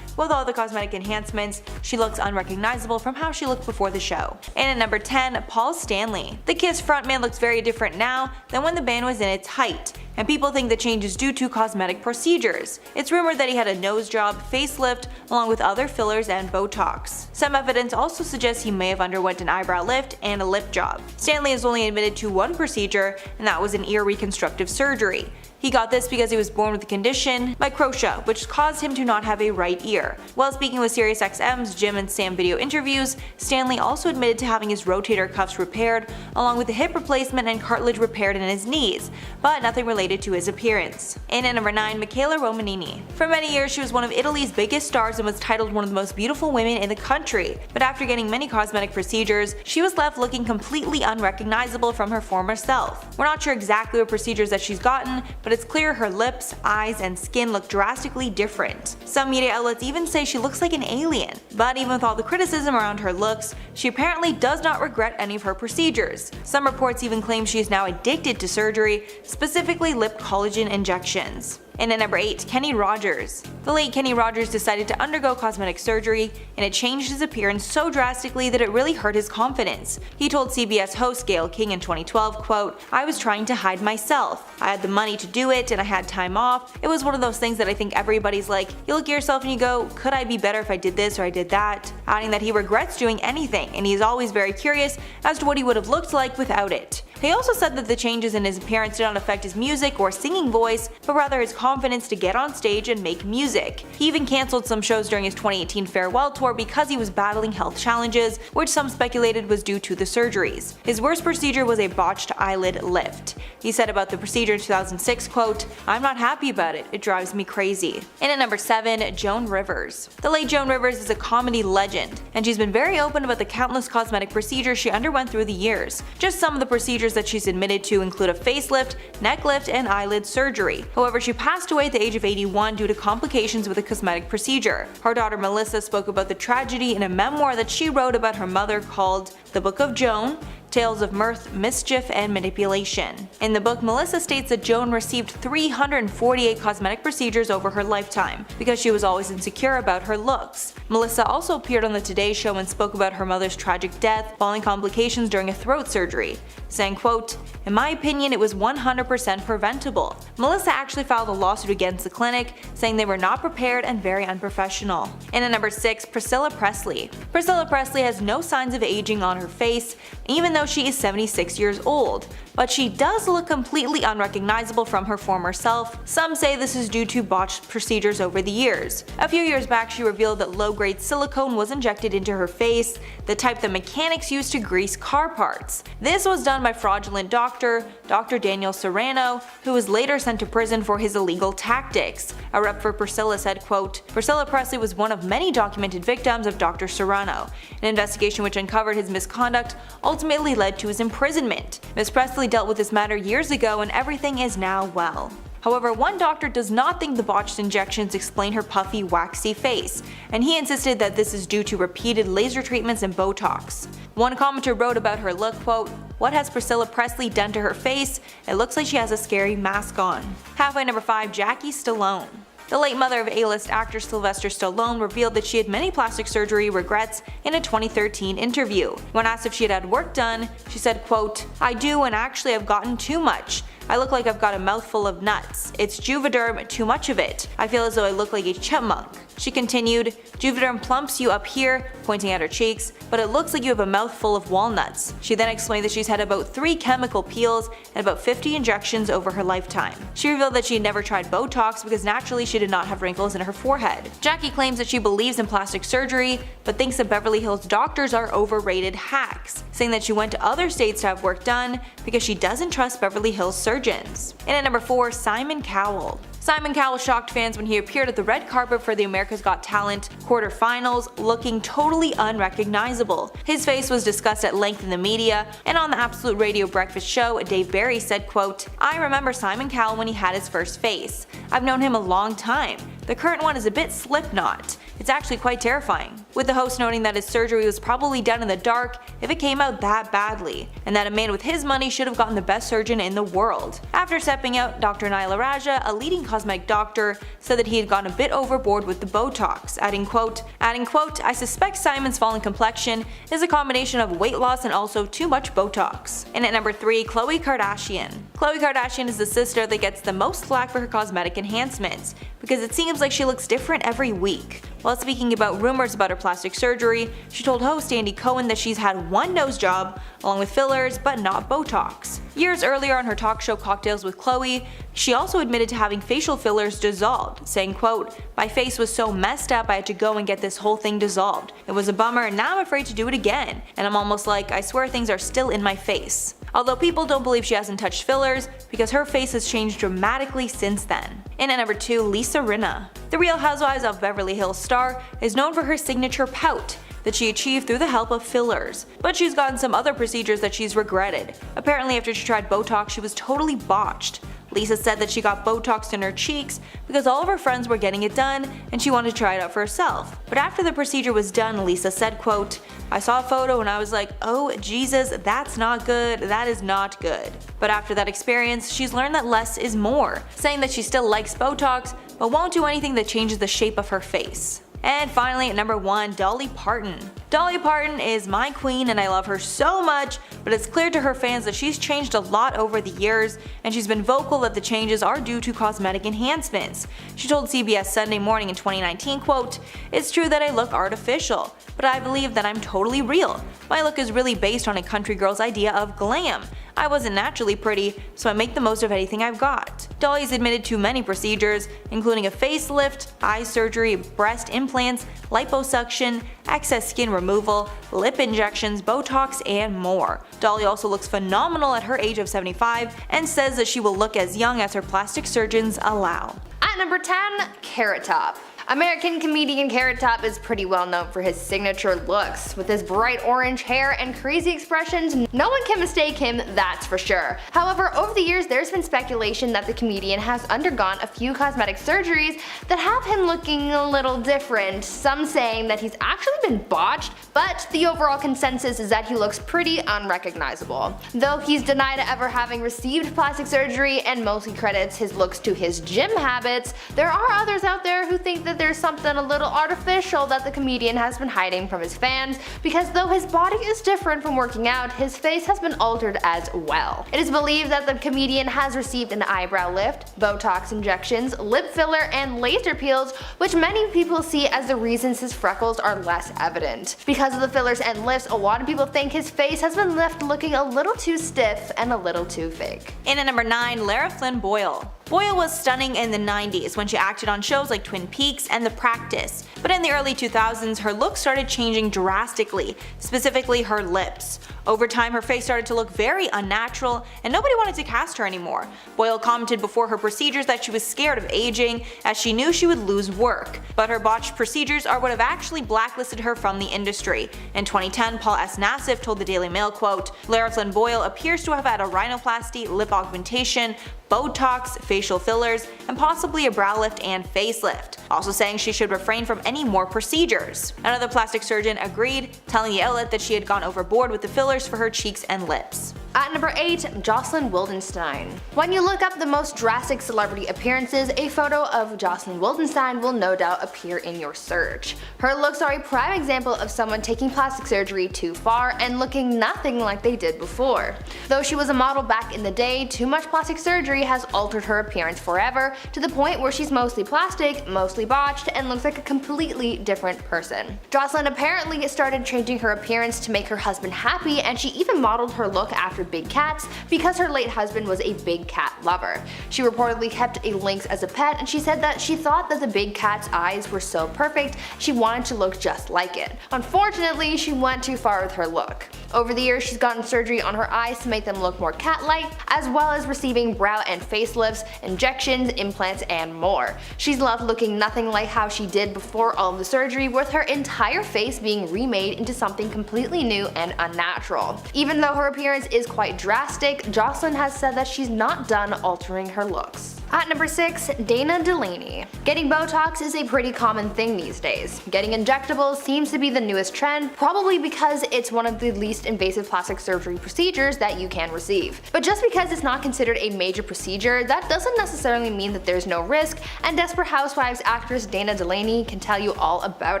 With all the cosmetic enhancements, she looks unrecognizable from how she looked before the show. And at number 10, Paul Stanley. The Kiss frontman looks very different now than when the band was in its height, and people think the change is due to cosmetic procedures. It's rumored that he had a nose job, facelift, along with other fillers and Botox. Some evidence also suggests he may have underwent an eyebrow lift and a lip job. Stanley has only admitted to one procedure, and that was an ear reconstructive surgery. He got this because he was born with a condition, microtia, which caused him to not have a right ear. While speaking with SiriusXM's Jim and Sam video interviews, Stanley also admitted to having his rotator cuffs repaired, along with a hip replacement and cartilage repaired in his knees, but nothing related to his appearance. And at number 9, Michaela Romanini. For many years, she was one of Italy's biggest stars and was titled one of the most beautiful women in the country, but after getting many cosmetic procedures, she was left looking completely unrecognizable from her former self. We're not sure exactly what procedures that she's gotten, but it's clear her lips, eyes, and skin look drastically different. Some media outlets even say she looks like an alien. But even with all the criticism around her looks, she apparently does not regret any of her procedures. Some reports even claim she is now addicted to surgery, specifically lip collagen injections. And at number 8, Kenny Rogers. The late Kenny Rogers decided to undergo cosmetic surgery, and it changed his appearance so drastically that it really hurt his confidence. He told CBS host Gayle King in 2012, quote, "I was trying to hide myself. I had the money to do it and I had time off. It was one of those things that I think everybody's like, you look at yourself and you go, could I be better if I did this or I did that?" Adding that he regrets doing anything and he is always very curious as to what he would have looked like without it. He also said that the changes in his appearance did not affect his music or singing voice, but rather his confidence to get on stage and make music. He even cancelled some shows during his 2018 farewell tour because he was battling health challenges, which some speculated was due to the surgeries. His worst procedure was a botched eyelid lift. He said about the procedure in 2006, quote, "I'm not happy about it, it drives me crazy." And at number 7, Joan Rivers. The late Joan Rivers is a comedy legend, and she's been very open about the countless cosmetic procedures she underwent through the years. Just some of the procedures that she's admitted to include a facelift, neck lift, and eyelid surgery. However, she passed away at the age of 81 due to complications with a cosmetic procedure. Her daughter Melissa spoke about the tragedy in a memoir that she wrote about her mother called The Book of Joan, Tales of Mirth, Mischief, and Manipulation. In the book, Melissa states that Joan received 348 cosmetic procedures over her lifetime because she was always insecure about her looks. Melissa also appeared on the Today Show and spoke about her mother's tragic death following complications during a throat surgery, saying, quote, "In my opinion, it was 100% preventable." Melissa actually filed a lawsuit against the clinic, saying they were not prepared and very unprofessional. And at number 6, Priscilla Presley. Priscilla Presley has no signs of aging on her face, even though she is 76 years old, but she does look completely unrecognizable from her former self. Some say this is due to botched procedures over the years. A few years back, she revealed that low-grade silicone was injected into her face, the type that mechanics use to grease car parts. This was done by fraudulent doctor, Dr. Daniel Serrano, who was later sent to prison for his illegal tactics. A rep for Priscilla said, quote, "Priscilla Presley was one of many documented victims of Dr. Serrano. An investigation which uncovered his misconduct ultimately led to his imprisonment. Ms. Presley dealt with this matter years ago and everything is now well." However, one doctor does not think the botched injections explain her puffy, waxy face, and he insisted that this is due to repeated laser treatments and Botox. One commenter wrote about her look, quote, "What has Priscilla Presley done to her face? It looks like she has a scary mask on." Halfway number 5, Jackie Stallone. The late mother of A-list actor Sylvester Stallone revealed that she had many plastic surgery regrets in a 2013 interview. When asked if she had had work done, she said, quote, "I do, and actually I've gotten too much. I look like I've got a mouthful of nuts. It's Juvederm, too much of it. I feel as though I look like a chipmunk." She continued, "Juvederm plumps you up here," pointing at her cheeks, "but it looks like you have a mouthful of walnuts." She then explained that she's had about 3 chemical peels and about 50 injections over her lifetime. She revealed that she had never tried Botox because naturally she did not have wrinkles in her forehead. Jackie claims that she believes in plastic surgery, but thinks that Beverly Hills doctors are overrated hacks, saying that she went to other states to have work done because she doesn't trust Beverly Hills surgeons. And at number 4, Simon Cowell. Simon Cowell shocked fans when he appeared at the red carpet for the America's Got Talent quarterfinals, looking totally unrecognizable. His face was discussed at length in the media, and on the Absolute Radio Breakfast show, Dave Barry said, quote, "I remember Simon Cowell when he had his first face. I've known him a long time. The current one is a bit Slipknot. It's actually quite terrifying," with the host noting that his surgery was probably done in the dark if it came out that badly, and that a man with his money should have gotten the best surgeon in the world. After stepping out, Dr. Naila Raja, a leading cosmetic doctor, said that he had gone a bit overboard with the Botox, adding quote, "I suspect Simon's fallen complexion is a combination of weight loss and also too much Botox." And at number 3, Khloe Kardashian. Khloe Kardashian is the sister that gets the most flack for her cosmetic enhancements, because it seems like she looks different every week. While speaking about rumors about her plastic surgery, she told host Andy Cohen that she's had one nose job, along with fillers, but not Botox. Years earlier on her talk show Cocktails with Khloe, she also admitted to having facial fillers dissolved, saying, quote, "My face was so messed up I had to go and get this whole thing dissolved. It was a bummer and now I'm afraid to do it again, and I'm almost like, I swear things are still in my face." Although people don't believe she hasn't touched fillers because her face has changed dramatically since then. And at number 2, Lisa Rinna. The Real Housewives of Beverly Hills star is known for her signature pout that she achieved through the help of fillers, but she's gotten some other procedures that she's regretted. Apparently after she tried Botox, she was totally botched. Lisa said that she got Botox in her cheeks because all of her friends were getting it done and she wanted to try it out for herself. But after the procedure was done, Lisa said, quote, "I saw a photo and I was like, oh Jesus, that's not good, that is not good." But after that experience, she's learned that less is more, saying that she still likes Botox, but won't do anything that changes the shape of her face. And finally at number 1, Dolly Parton. Dolly Parton is my queen and I love her so much, but it's clear to her fans that she's changed a lot over the years, and she's been vocal that the changes are due to cosmetic enhancements. She told CBS Sunday Morning in 2019, quote, "It's true that I look artificial, but I believe that I'm totally real. My look is really based on a country girl's idea of glam. I wasn't naturally pretty, so I make the most of anything I've got. Dolly's admitted to many procedures, including a facelift, eye surgery, breast implants, liposuction, excess skin removal, lip injections, Botox, and more. Dolly also looks phenomenal at her age of 75 and says that she will look as young as her plastic surgeons allow. At number 10, Carrot Top. American comedian Carrot Top is pretty well known for his signature looks. With his bright orange hair and crazy expressions, no one can mistake him, that's for sure. However, over the years there's been speculation that the comedian has undergone a few cosmetic surgeries that have him looking a little different, some saying that he's actually been botched, but the overall consensus is that he looks pretty unrecognizable. Though he's denied ever having received plastic surgery and mostly credits his looks to his gym habits, there are others out there who think that there's something a little artificial that the comedian has been hiding from his fans, because though his body is different from working out, his face has been altered as well. It is believed that the comedian has received an eyebrow lift, Botox injections, lip filler, and laser peels, which many people see as the reasons his freckles are less evident. Because of the fillers and lifts, a lot of people think his face has been left looking a little too stiff and a little too fake. In at number 9, Lara Flynn Boyle. Boyle was stunning in the 90s when she acted on shows like Twin Peaks and The Practice, but in the early 2000s her look started changing drastically, specifically her lips. Over time her face started to look very unnatural and nobody wanted to cast her anymore. Boyle commented before her procedures that she was scared of aging as she knew she would lose work, but her botched procedures are what have actually blacklisted her from the industry. In 2010, Paul S. Nassif told the Daily Mail, quote, "Lara Flynn Boyle appears to have had a rhinoplasty, lip augmentation, Botox, facial fillers, and possibly a brow lift and facelift," also saying she should refrain from any more procedures. Another plastic surgeon agreed, telling the outlet that she had gone overboard with the fillers for her cheeks and lips. At number 8, Jocelyn Wildenstein. When you look up the most drastic celebrity appearances, a photo of Jocelyn Wildenstein will no doubt appear in your search. Her looks are a prime example of someone taking plastic surgery too far and looking nothing like they did before. Though she was a model back in the day, too much plastic surgery has altered her appearance forever, to the point where she's mostly plastic, mostly botched, and looks like a completely different person. Jocelyn apparently started changing her appearance to make her husband happy, and she even modeled her look after big cats because her late husband was a big cat lover. She reportedly kept a lynx as a pet, and she said that she thought that the big cat's eyes were so perfect she wanted to look just like it. Unfortunately, she went too far with her look. Over the years she's gotten surgery on her eyes to make them look more cat-like, as well as receiving brow and facelifts, injections, implants, and more. She's loved looking nothing like how she did before all of the surgery, with her entire face being remade into something completely new and unnatural. Even though her appearance is quite drastic, Jocelyn has said that she's not done altering her looks. At number 6, Dana Delaney. Getting Botox is a pretty common thing these days. Getting injectables seems to be the newest trend, probably because it's one of the least invasive plastic surgery procedures that you can receive. But just because it's not considered a major procedure, that doesn't necessarily mean that there's no risk, and Desperate Housewives actress Dana Delaney can tell you all about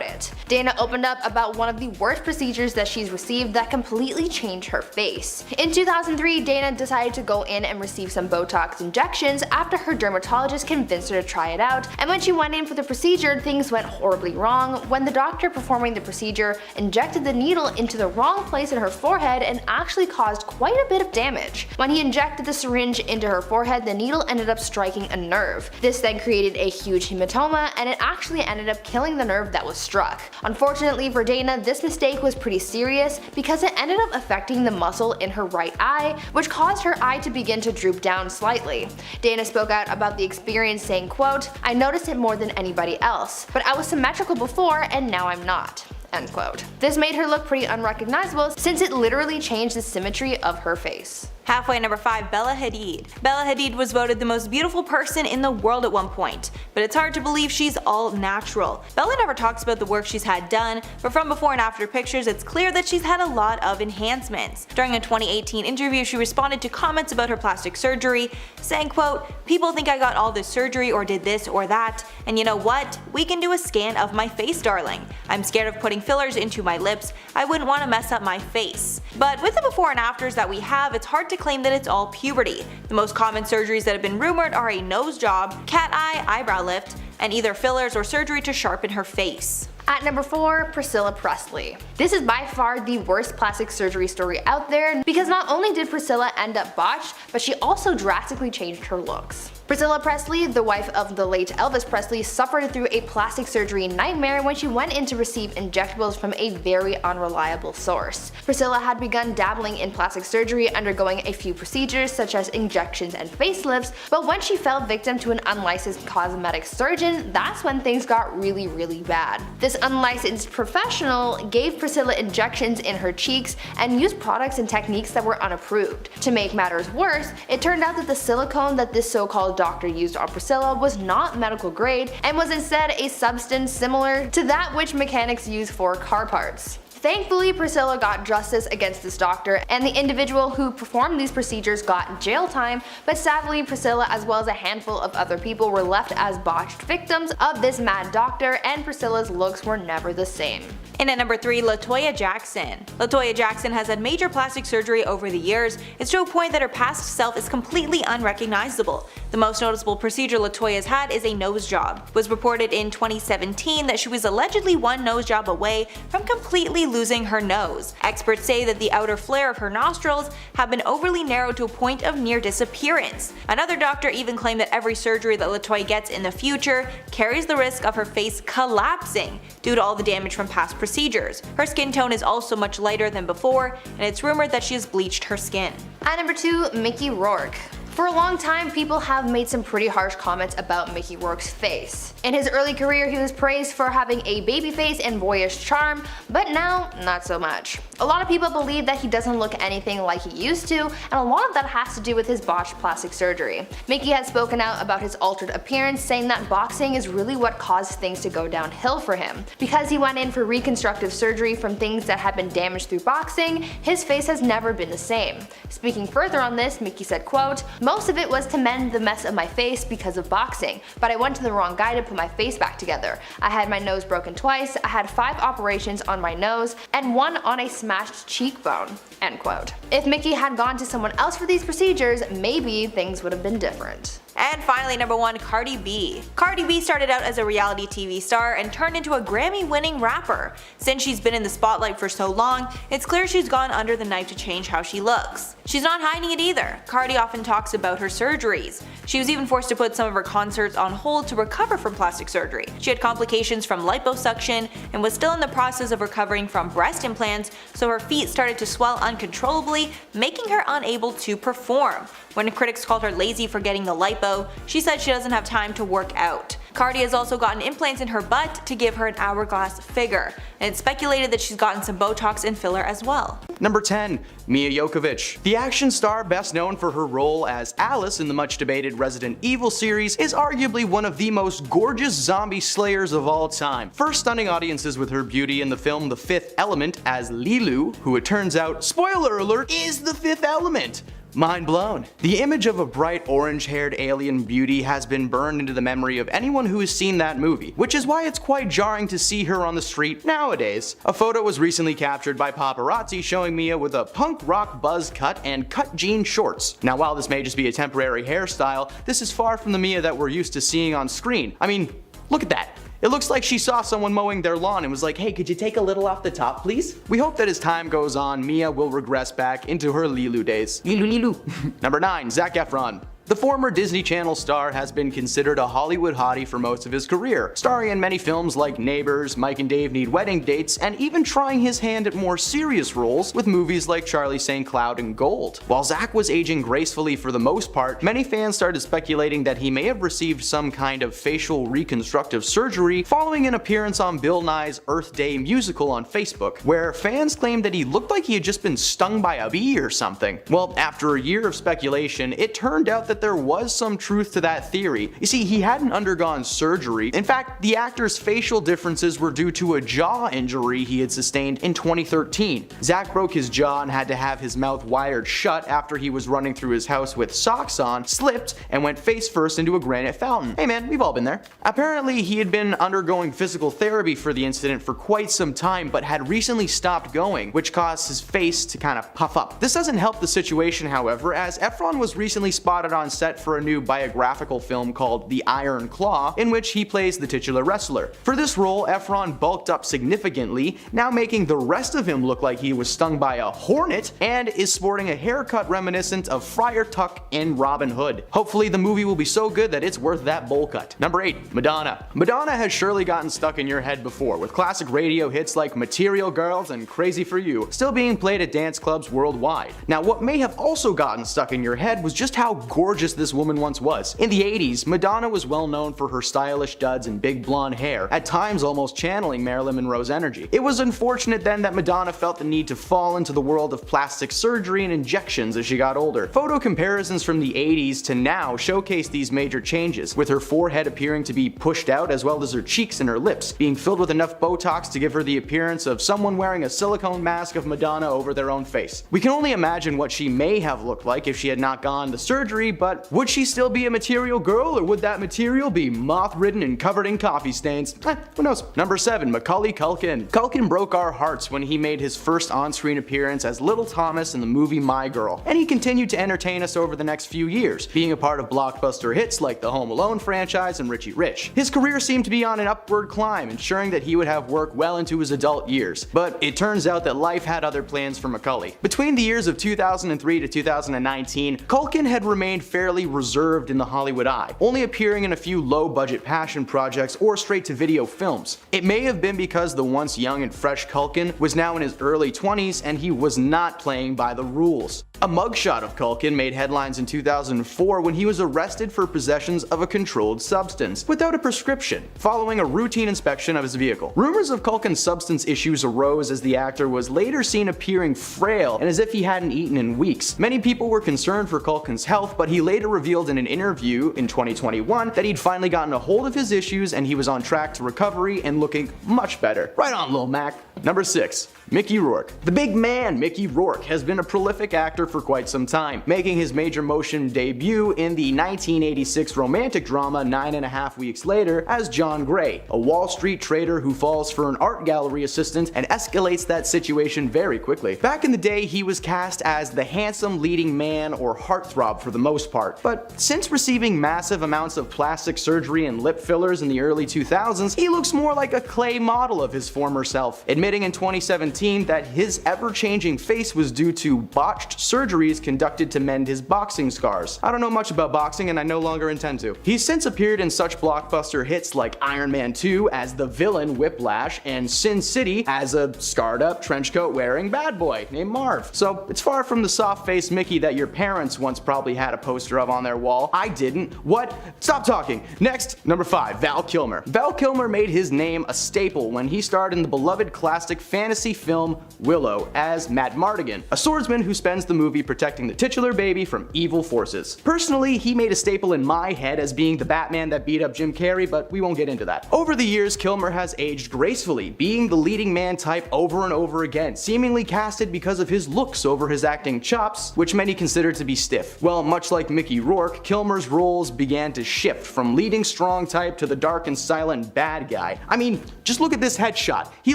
it. Dana opened up about one of the worst procedures that she's received that completely changed her face. In 2003, Dana decided to go in and receive some Botox injections after her dermatologist convinced her to try it out, and when she went in for the procedure, things went horribly wrong when the doctor performing the procedure injected the needle into the wrong place in her forehead and actually caused quite a bit of damage. When he injected the syringe into her forehead, the needle ended up striking a nerve. This then created a huge hematoma, and it actually ended up killing the nerve that was struck. Unfortunately for Dana, this mistake was pretty serious because it ended up affecting the muscle in her right eye, which caused her eye to begin to droop down slightly. Dana spoke out about the experience, saying, quote, "I noticed it more than anybody else, but I was symmetrical before and now I'm not." End quote. This made her look pretty unrecognizable since it literally changed the symmetry of her face. Halfway at number 5, Bella Hadid. Bella Hadid was voted the most beautiful person in the world at one point, but it's hard to believe she's all natural. Bella never talks about the work she's had done, but from before and after pictures it's clear that she's had a lot of enhancements. During a 2018 interview she responded to comments about her plastic surgery, saying, quote, "People think I got all this surgery or did this or that, and you know what? We can do a scan of my face, darling. I'm scared of putting fillers into my lips. I wouldn't want to mess up my face." But with the before and afters that we have, it's hard to claim that it's all puberty. The most common surgeries that have been rumored are a nose job, cat eye, eyebrow lift, and either fillers or surgery to sharpen her face. At number 4, Priscilla Presley. This is by far the worst plastic surgery story out there because not only did Priscilla end up botched, but she also drastically changed her looks. Priscilla Presley, the wife of the late Elvis Presley, suffered through a plastic surgery nightmare when she went in to receive injectables from a very unreliable source. Priscilla had begun dabbling in plastic surgery, undergoing a few procedures such as injections and facelifts, but when she fell victim to an unlicensed cosmetic surgeon, that's when things got really bad. This unlicensed professional gave Priscilla injections in her cheeks and used products and techniques that were unapproved. To make matters worse, it turned out that the silicone that this so-called doctor used on Priscilla was not medical grade and was instead a substance similar to that which mechanics use for car parts. Thankfully, Priscilla got justice against this doctor, and the individual who performed these procedures got jail time, but sadly Priscilla as well as a handful of other people were left as botched victims of this mad doctor, and Priscilla's looks were never the same. And at number 3, LaToya Jackson. LaToya Jackson has had major plastic surgery over the years. It's to a point that her past self is completely unrecognizable. The most noticeable procedure LaToya has had is a nose job. It was reported in 2017 that she was allegedly one nose job away from completely losing her nose. Experts say that the outer flare of her nostrils have been overly narrowed to a point of near disappearance. Another doctor even claimed that every surgery that LaToya gets in the future carries the risk of her face collapsing due to all the damage from past procedures. Her skin tone is also much lighter than before, and it's rumored that she has bleached her skin. At number 2, Mickey Rourke. For a long time, people have made some pretty harsh comments about Mickey Rourke's face. In his early career, he was praised for having a baby face and boyish charm, but now, not so much. A lot of people believe that he doesn't look anything like he used to, and a lot of that has to do with his botched plastic surgery. Mickey has spoken out about his altered appearance, saying that boxing is really what caused things to go downhill for him. Because he went in for reconstructive surgery from things that had been damaged through boxing, his face has never been the same. Speaking further on this, Mickey said, quote, "Most of it was to mend the mess of my face because of boxing, but I went to the wrong guy to put my face back together. I had my nose broken twice, I had 5 operations on my nose, and 1 on a smashed cheekbone." End quote. If Mickey had gone to someone else for these procedures, maybe things would have been different. And finally, number 1, Cardi B. Cardi B started out as a reality TV star and turned into a Grammy-winning rapper. Since she's been in the spotlight for so long, it's clear she's gone under the knife to change how she looks. She's not hiding it either. Cardi often talks about her surgeries. She was even forced to put some of her concerts on hold to recover from plastic surgery. She had complications from liposuction and was still in the process of recovering from breast implants, so her feet started to swell uncontrollably, making her unable to perform. When critics called her lazy for getting the lipo, she said she doesn't have time to work out. Cardi has also gotten implants in her butt to give her an hourglass figure, and it's speculated that she's gotten some Botox and filler as well. Number 10. Mia Yokovic. The action star, best known for her role as Alice in the much debated Resident Evil series, is arguably one of the most gorgeous zombie slayers of all time. First stunning audiences with her beauty in the film The Fifth Element as Lilu, who it turns out, spoiler alert, is the Fifth Element. Mind blown. The image of a bright orange-haired alien beauty has been burned into the memory of anyone who has seen that movie, which is why it's quite jarring to see her on the street nowadays. A photo was recently captured by paparazzi showing Mia with a punk rock buzz cut and cut jean shorts. Now while this may just be a temporary hairstyle, this is far from the Mia that we're used to seeing on screen. I mean, look at that. It looks like she saw someone mowing their lawn and was like, "Hey, could you take a little off the top, please?" We hope that as time goes on, Mia will regress back into her Lilu days. Lilu. Number 9. Zac Efron. The former Disney Channel star has been considered a Hollywood hottie for most of his career, starring in many films like Neighbors, Mike and Dave Need Wedding Dates, and even trying his hand at more serious roles with movies like Charlie St. Cloud and Gold. While Zac was aging gracefully for the most part, many fans started speculating that he may have received some kind of facial reconstructive surgery following an appearance on Bill Nye's Earth Day musical on Facebook, where fans claimed that he looked like he had just been stung by a bee or something. Well, after a year of speculation, it turned out that there was some truth to that theory. You see, he hadn't undergone surgery. In fact, the actor's facial differences were due to a jaw injury he had sustained in 2013. Zac broke his jaw and had to have his mouth wired shut after he was running through his house with socks on, slipped, and went face first into a granite fountain. Hey man, we've all been there. Apparently, he had been undergoing physical therapy for the incident for quite some time, but had recently stopped going, which caused his face to kind of puff up. This doesn't help the situation, however, as Efron was recently spotted on on set for a new biographical film called The Iron Claw, in which he plays the titular wrestler. For this role, Efron bulked up significantly, now making the rest of him look like he was stung by a hornet, and is sporting a haircut reminiscent of Friar Tuck in Robin Hood. Hopefully the movie will be so good that it's worth that bowl cut. Number 8. Madonna. Madonna has surely gotten stuck in your head before, with classic radio hits like Material Girls and Crazy for You still being played at dance clubs worldwide. Now, what may have also gotten stuck in your head was just how gorgeous this woman once was. In the 80s, Madonna was well known for her stylish duds and big blonde hair, at times almost channeling Marilyn Monroe's energy. It was unfortunate then that Madonna felt the need to fall into the world of plastic surgery and injections as she got older. Photo comparisons from the 80s to now showcase these major changes, with her forehead appearing to be pushed out as well as her cheeks and her lips being filled with enough Botox to give her the appearance of someone wearing a silicone mask of Madonna over their own face. We can only imagine what she may have looked like if she had not gone the surgery, but would she still be a material girl, or would that material be moth-ridden and covered in coffee stains? Who knows? Number 7. Macaulay Culkin. Culkin broke our hearts when he made his first on-screen appearance as Little Thomas in the movie My Girl, and he continued to entertain us over the next few years, being a part of blockbuster hits like the Home Alone franchise and Richie Rich. His career seemed to be on an upward climb, ensuring that he would have work well into his adult years, but it turns out that life had other plans for Macaulay. Between the years of 2003 to 2019, Culkin had remained fairly reserved in the Hollywood eye, only appearing in a few low-budget passion projects or straight-to-video films. It may have been because the once young and fresh Culkin was now in his early 20s and he was not playing by the rules. A mugshot of Culkin made headlines in 2004 when he was arrested for possessions of a controlled substance without a prescription, following a routine inspection of his vehicle. Rumors of Culkin's substance issues arose as the actor was later seen appearing frail and as if he hadn't eaten in weeks. Many people were concerned for Culkin's health, but he later revealed in an interview in 2021 that he'd finally gotten a hold of his issues and he was on track to recovery and looking much better. Right on, Lil Mac. Number 6. Mickey Rourke. The big man, Mickey Rourke, has been a prolific actor for quite some time, making his major motion debut in the 1986 romantic drama 9.5 Weeks Later as John Gray, a Wall Street trader who falls for an art gallery assistant and escalates that situation very quickly. Back in the day, he was cast as the handsome leading man or heartthrob for the most part, but since receiving massive amounts of plastic surgery and lip fillers in the early 2000s, he looks more like a clay model of his former self, admitting in 2017 that his ever-changing face was due to botched surgeries conducted to mend his boxing scars. I don't know much about boxing and I no longer intend to. He's since appeared in such blockbuster hits like Iron Man 2 as the villain Whiplash and Sin City as a scarred-up trenchcoat wearing bad boy named Marv. So it's far from the soft-faced Mickey that your parents once probably had a poster of on their wall. I didn't. What? Stop talking. Next, number 5. Val Kilmer. Val Kilmer made his name a staple when he starred in the beloved classic fantasy film Willow as Matt Mardigan, a swordsman who spends the movie protecting the titular baby from evil forces. Personally, he made a staple in my head as being the Batman that beat up Jim Carrey, but we won't get into that. Over the years, Kilmer has aged gracefully, being the leading man type over and over again, seemingly casted because of his looks over his acting chops, which many consider to be stiff. Well, much like Mickey Rourke, Kilmer's roles began to shift from leading strong type to the dark and silent bad guy. I mean, just look at this headshot. He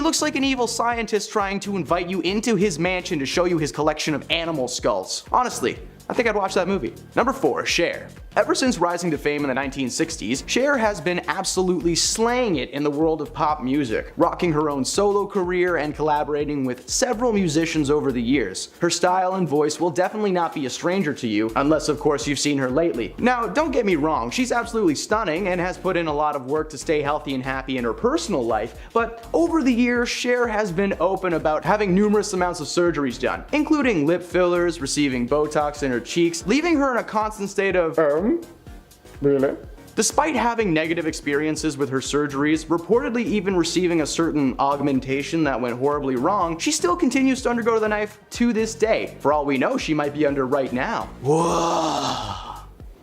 looks like an evil scientist trying to invite you into his mansion to show you his collection of animal skulls. Honestly, I think I'd watch that movie. Number 4. Cher. Ever since rising to fame in the 1960s, Cher has been absolutely slaying it in the world of pop music, rocking her own solo career and collaborating with several musicians over the years. Her style and voice will definitely not be a stranger to you, unless of course you've seen her lately. Now, don't get me wrong, she's absolutely stunning and has put in a lot of work to stay healthy and happy in her personal life, but over the years, Cher has been open about having numerous amounts of surgeries done, including lip fillers, receiving Botox in her cheeks, leaving her in a constant state of, really? Despite having negative experiences with her surgeries, reportedly even receiving a certain augmentation that went horribly wrong, she still continues to undergo the knife to this day. For all we know, she might be under right now. Whoa.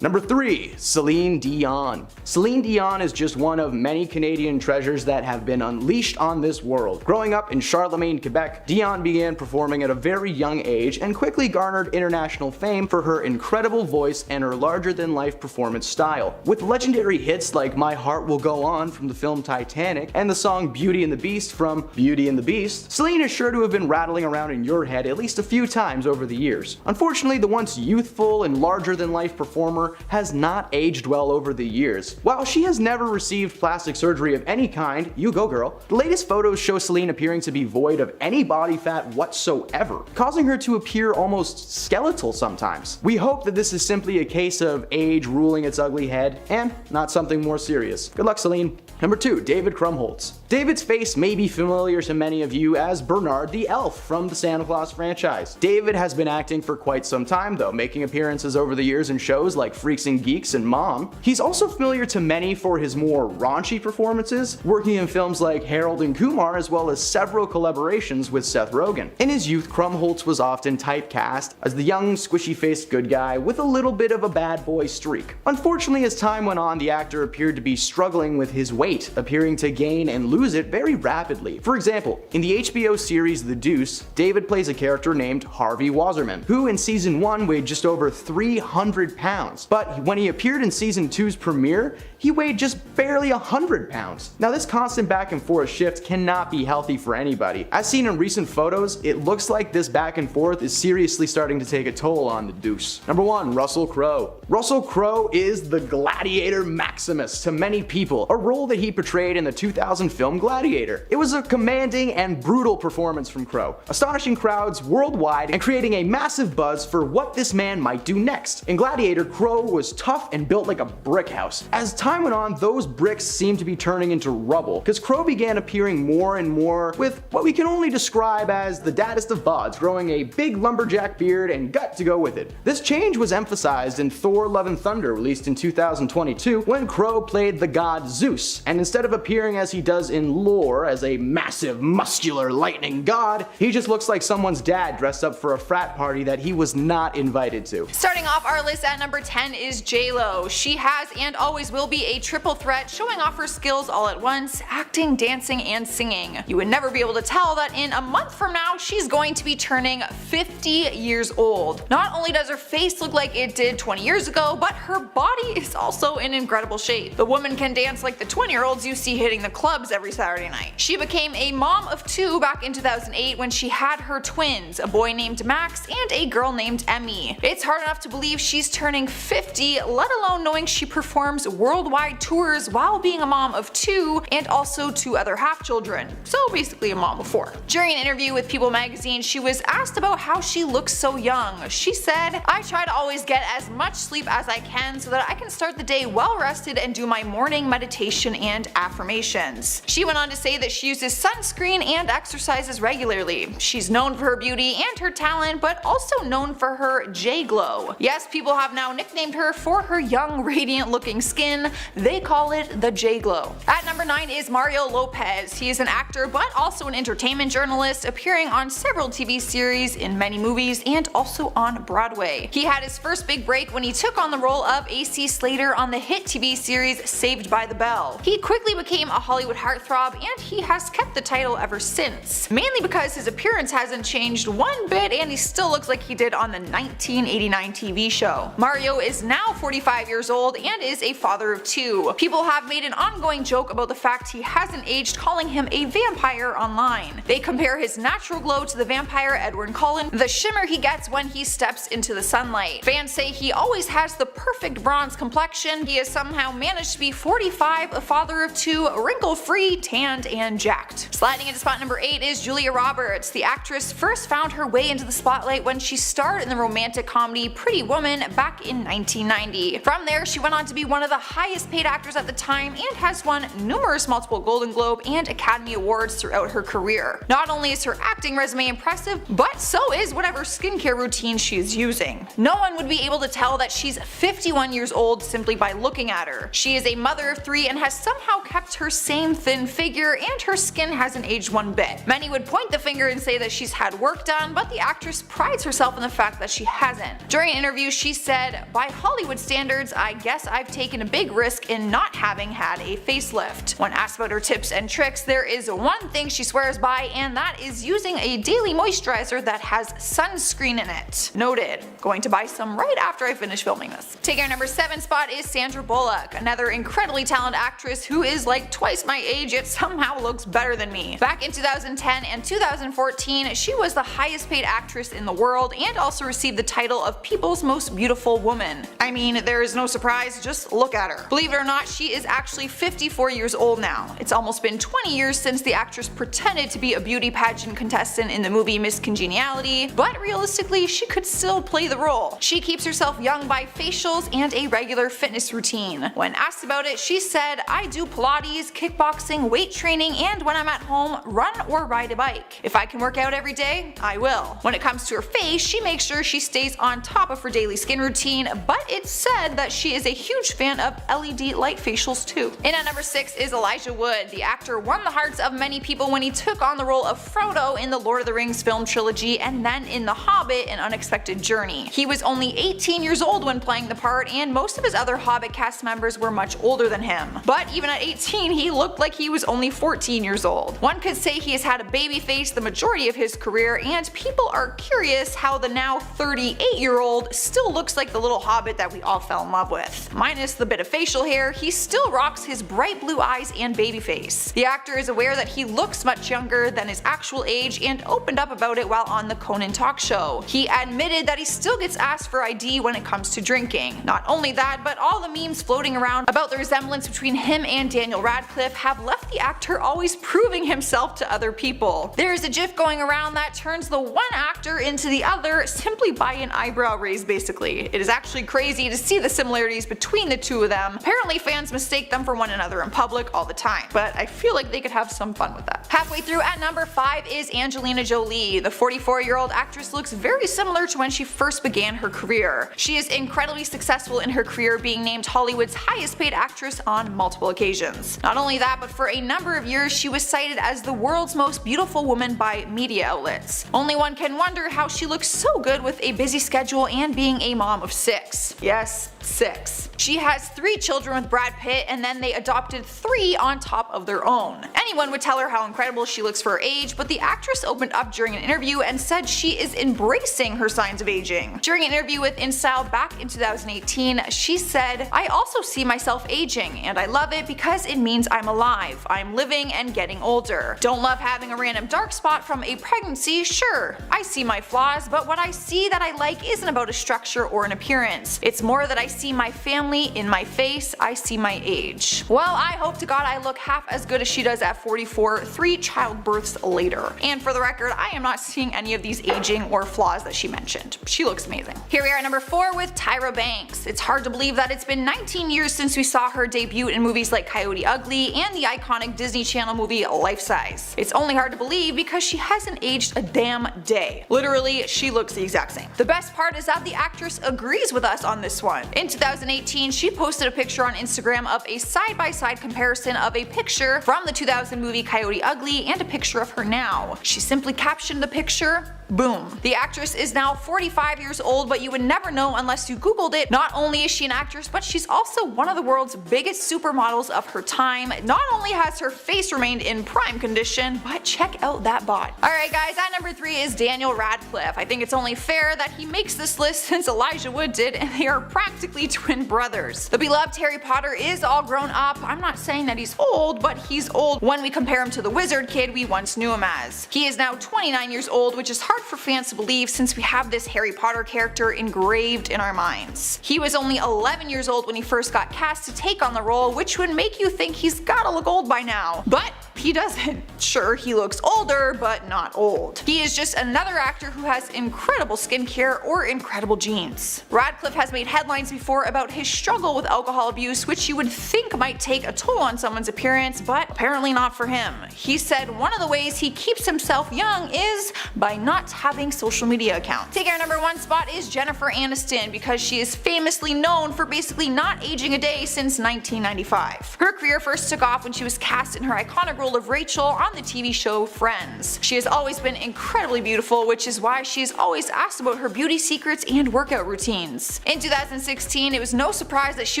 Number 3. Celine Dion. Celine Dion is just one of many Canadian treasures that have been unleashed on this world. Growing up in Charlemagne, Quebec, Dion began performing at a very young age and quickly garnered international fame for her incredible voice and her larger-than-life performance style. With legendary hits like My Heart Will Go On from the film Titanic and the song Beauty and the Beast from Beauty and the Beast, Celine is sure to have been rattling around in your head at least a few times over the years. Unfortunately, the once youthful and larger-than-life performer Kilmer has not aged well over the years. While she has never received plastic surgery of any kind, you go girl, the latest photos show Celine appearing to be void of any body fat whatsoever, causing her to appear almost skeletal sometimes. We hope that this is simply a case of age ruling its ugly head and not something more serious. Good luck, Celine. Number 2, David Krumholtz. David's face may be familiar to many of you as Bernard the Elf from the Santa Claus franchise. David has been acting for quite some time though, making appearances over the years in shows like Freaks and Geeks and Mom. He's also familiar to many for his more raunchy performances, working in films like Harold and Kumar as well as several collaborations with Seth Rogen. In his youth, Krumholtz was often typecast as the young, squishy-faced good guy with a little bit of a bad boy streak. Unfortunately, as time went on, the actor appeared to be struggling with his weight, appearing to gain and lose it very rapidly. For example, in the HBO series The Deuce, David plays a character named Harvey Wasserman, who in season 1 weighed just over 300 pounds. But when he appeared in season 2's premiere, he weighed just barely 100 pounds. Now this constant back and forth shift cannot be healthy for anybody. As seen in recent photos, it looks like this back and forth is seriously starting to take a toll on the Deuce. Number 1, Russell Crowe. Russell Crowe is the Gladiator Maximus to many people, a role that he portrayed in the 2000 film Gladiator. It was a commanding and brutal performance from Crowe, astonishing crowds worldwide and creating a massive buzz for what this man might do next. In Gladiator, Crowe was tough and built like a brick house. As time went on, those bricks seemed to be turning into rubble, because Crowe began appearing more and more with what we can only describe as the daddest of bods, growing a big lumberjack beard and gut to go with it. This change was emphasized in Thor: Love and Thunder, released in 2022, when Crowe played the god Zeus, and instead of appearing as he does in lore as a massive, muscular lightning god, he just looks like someone's dad dressed up for a frat party that he was not invited to. Starting off our list at number 10 is J-Lo. She has and always will be a triple threat, showing off her skills all at once, acting, dancing, and singing. You would never be able to tell that in a month from now she's going to be turning 50 years old. Not only does her face look like it did 20 years ago, but her body is also in incredible shape. The woman can dance like the 20-year-olds you see hitting the clubs every Saturday night. She became a mom of 2 back in 2008 when she had her twins, a boy named Max and a girl named Emmy. It's hard enough to believe she's turning 50, let alone knowing she performs worldwide tours while being a mom of 2 and also 2 other half-children, so basically a mom of 4. During an interview with People magazine, she was asked about how she looks so young. She said, "I try to always get as much sleep as I can so that I can start the day well rested and do my morning meditation and affirmations." She went on to say that she uses sunscreen and exercises regularly. She's known for her beauty and her talent, but also known for her J-Glow. Yes, people have now nicknamed her for her young, radiant looking skin. They call it the J-Glow. At number 9 is Mario Lopez. He is an actor but also an entertainment journalist, appearing on several TV series, in many movies, and also on Broadway. He had his first big break when he took on the role of AC Slater on the hit TV series Saved by the Bell. He quickly became a Hollywood heartthrob, and he has kept the title ever since, mainly because his appearance hasn't changed one bit and he still looks like he did on the 1989 TV show. Mario is now 45 years old and is a father of 2. People have made an ongoing joke about the fact he hasn't aged, calling him a vampire online. They compare his natural glow to the vampire Edward Cullen, the shimmer he gets when he steps into the sunlight. Fans say he always has the perfect bronze complexion. He has somehow managed to be 45, a father of 2, wrinkle-free, tanned, and jacked. Sliding into spot number 8 is Julia Roberts. The actress first found her way into the spotlight when she starred in the romantic comedy Pretty Woman back in 1990. From there, she went on to be one of the highest paid actors at the time and has won numerous multiple Golden Globe and Academy Awards throughout her career. Not only is her acting resume impressive, but so is whatever skincare routine she is using. No one would be able to tell that she's 51 years old simply by looking at her. She is a mother of 3 and has somehow kept her same thin figure, and her skin hasn't aged one bit. Many would point the finger and say that she's had work done, but the actress prides herself in the fact that she hasn't. During an interview, she said, "By Hollywood standards, I guess I've taken a big risk in not having had a facelift." When asked about her tips and tricks, there is one thing she swears by, and that is using a daily moisturizer that has sunscreen in it. Noted. Going to buy some right after I finish filming this. Taking our number 7 spot is Sandra Bullock, another incredibly talented actress who is like twice my age age yet somehow looks better than me. Back in 2010 and 2014, she was the highest paid actress in the world and also received the title of People's Most Beautiful Woman. I mean, there is no surprise, just look at her. Believe it or not, she is actually 54 years old now. It's almost been 20 years since the actress pretended to be a beauty pageant contestant in the movie Miss Congeniality, but realistically, she could still play the role. She keeps herself young by facials and a regular fitness routine. When asked about it, she said, "I do Pilates, kickboxing, weight training, and when I'm at home, run or ride a bike. If I can work out every day, I will." When it comes to her face, she makes sure she stays on top of her daily skin routine, but it's said that she is a huge fan of LED light facials too. In at number 6 is Elijah Wood. The actor won the hearts of many people when he took on the role of Frodo in the Lord of the Rings film trilogy and then in The Hobbit: An Unexpected Journey. He was only 18 years old when playing the part, and most of his other Hobbit cast members were much older than him. But even at 18, he looked like he was only 14 years old. One could say he has had a baby face the majority of his career, and people are curious how the now 38-year-old still looks like the little hobbit that we all fell in love with. Minus the bit of facial hair, he still rocks his bright blue eyes and baby face. The actor is aware that he looks much younger than his actual age and opened up about it while on the Conan talk show. He admitted that he still gets asked for ID when it comes to drinking. Not only that, but all the memes floating around about the resemblance between him and Daniel Radcliffe have left the actor always proving himself to other people. There is a gif going around that turns the one actor into the other simply by an eyebrow raise basically. It is actually crazy to see the similarities between the two of them. Apparently fans mistake them for one another in public all the time, but I feel like they could have some fun with that. Halfway through at number 5 is Angelina Jolie. The 44-year-old actress looks very similar to when she first began her career. She is incredibly successful in her career, being named Hollywood's highest paid actress on multiple occasions. Not only that, but for a number of years she was cited as the world's most beautiful woman by media outlets. Only one can wonder how she looks so good with a busy schedule and being a mom of 6. Yes, 6. She has 3 children with Brad Pitt, and then they adopted 3 on top of their own. Anyone would tell her how incredible she looks for her age, but the actress opened up during an interview and said she is embracing her signs of aging. During an interview with InStyle back in 2018, she said, "I also see myself aging, and I love it because it means I'm alive. I'm living and getting older. Don't love having a random dark spot from a pregnancy, sure. I see my flaws, but what I see that I like isn't about a structure or an appearance. It's more that I see my family in my face, I see my age." Well, I hope to God I look half as good as she does at 44, 3 childbirths later. And for the record, I am not seeing any of these aging or flaws that she mentioned. She looks amazing. Here we are at number 4 with Tyra Banks. It's hard to believe that it's been 19 years since we saw her debut in movies like Coyote Ugly and the iconic Disney Channel movie Life Size. It's only hard to believe because she hasn't aged a damn day. Literally, she looks the exact same. The best part is that the actress agrees with us on this one. In 2018, she posted a picture on Instagram of a side-by-side comparison of a picture from the 2000 movie Coyote Ugly and a picture of her now. She simply captioned the picture, boom. The actress is now 45 years old, but you would never know unless you googled it. Not only is she an actress, but she's also one of the world's biggest supermodels of her time. Not only has her face remained in prime condition, but check out that bod. Alright guys, at number 3 is Daniel Radcliffe. I think it's only fair that he makes this list since Elijah Wood did, and they are practically twin brothers. The beloved Harry Potter is all grown up. I'm not saying that he's old, but he's old when we compare him to the wizard kid we once knew him as. He is now 29 years old, which is hard for fans to believe since we have this Harry Potter character engraved in our minds. He was only 11 years old when he first got cast to take on the role, which would make you think he's gotta look old by now. But he doesn't. Sure, he looks older, but not old. He is just another actor who has incredible skincare or incredible genes. Radcliffe has made headlines before about his struggle with alcohol abuse, which you would think might take a toll on someone's appearance, but apparently not for him. He said one of the ways he keeps himself young is by not having social media accounts. Taking our number 1 spot is Jennifer Aniston because she is famously known for basically not aging a day since 1995. Her career first took off when she was cast in her iconic role of Rachel on the TV show Friends. She has always been incredibly beautiful, which is why she is always asked about her beauty secrets and workout routines. In 2016, 2016, it was no surprise that she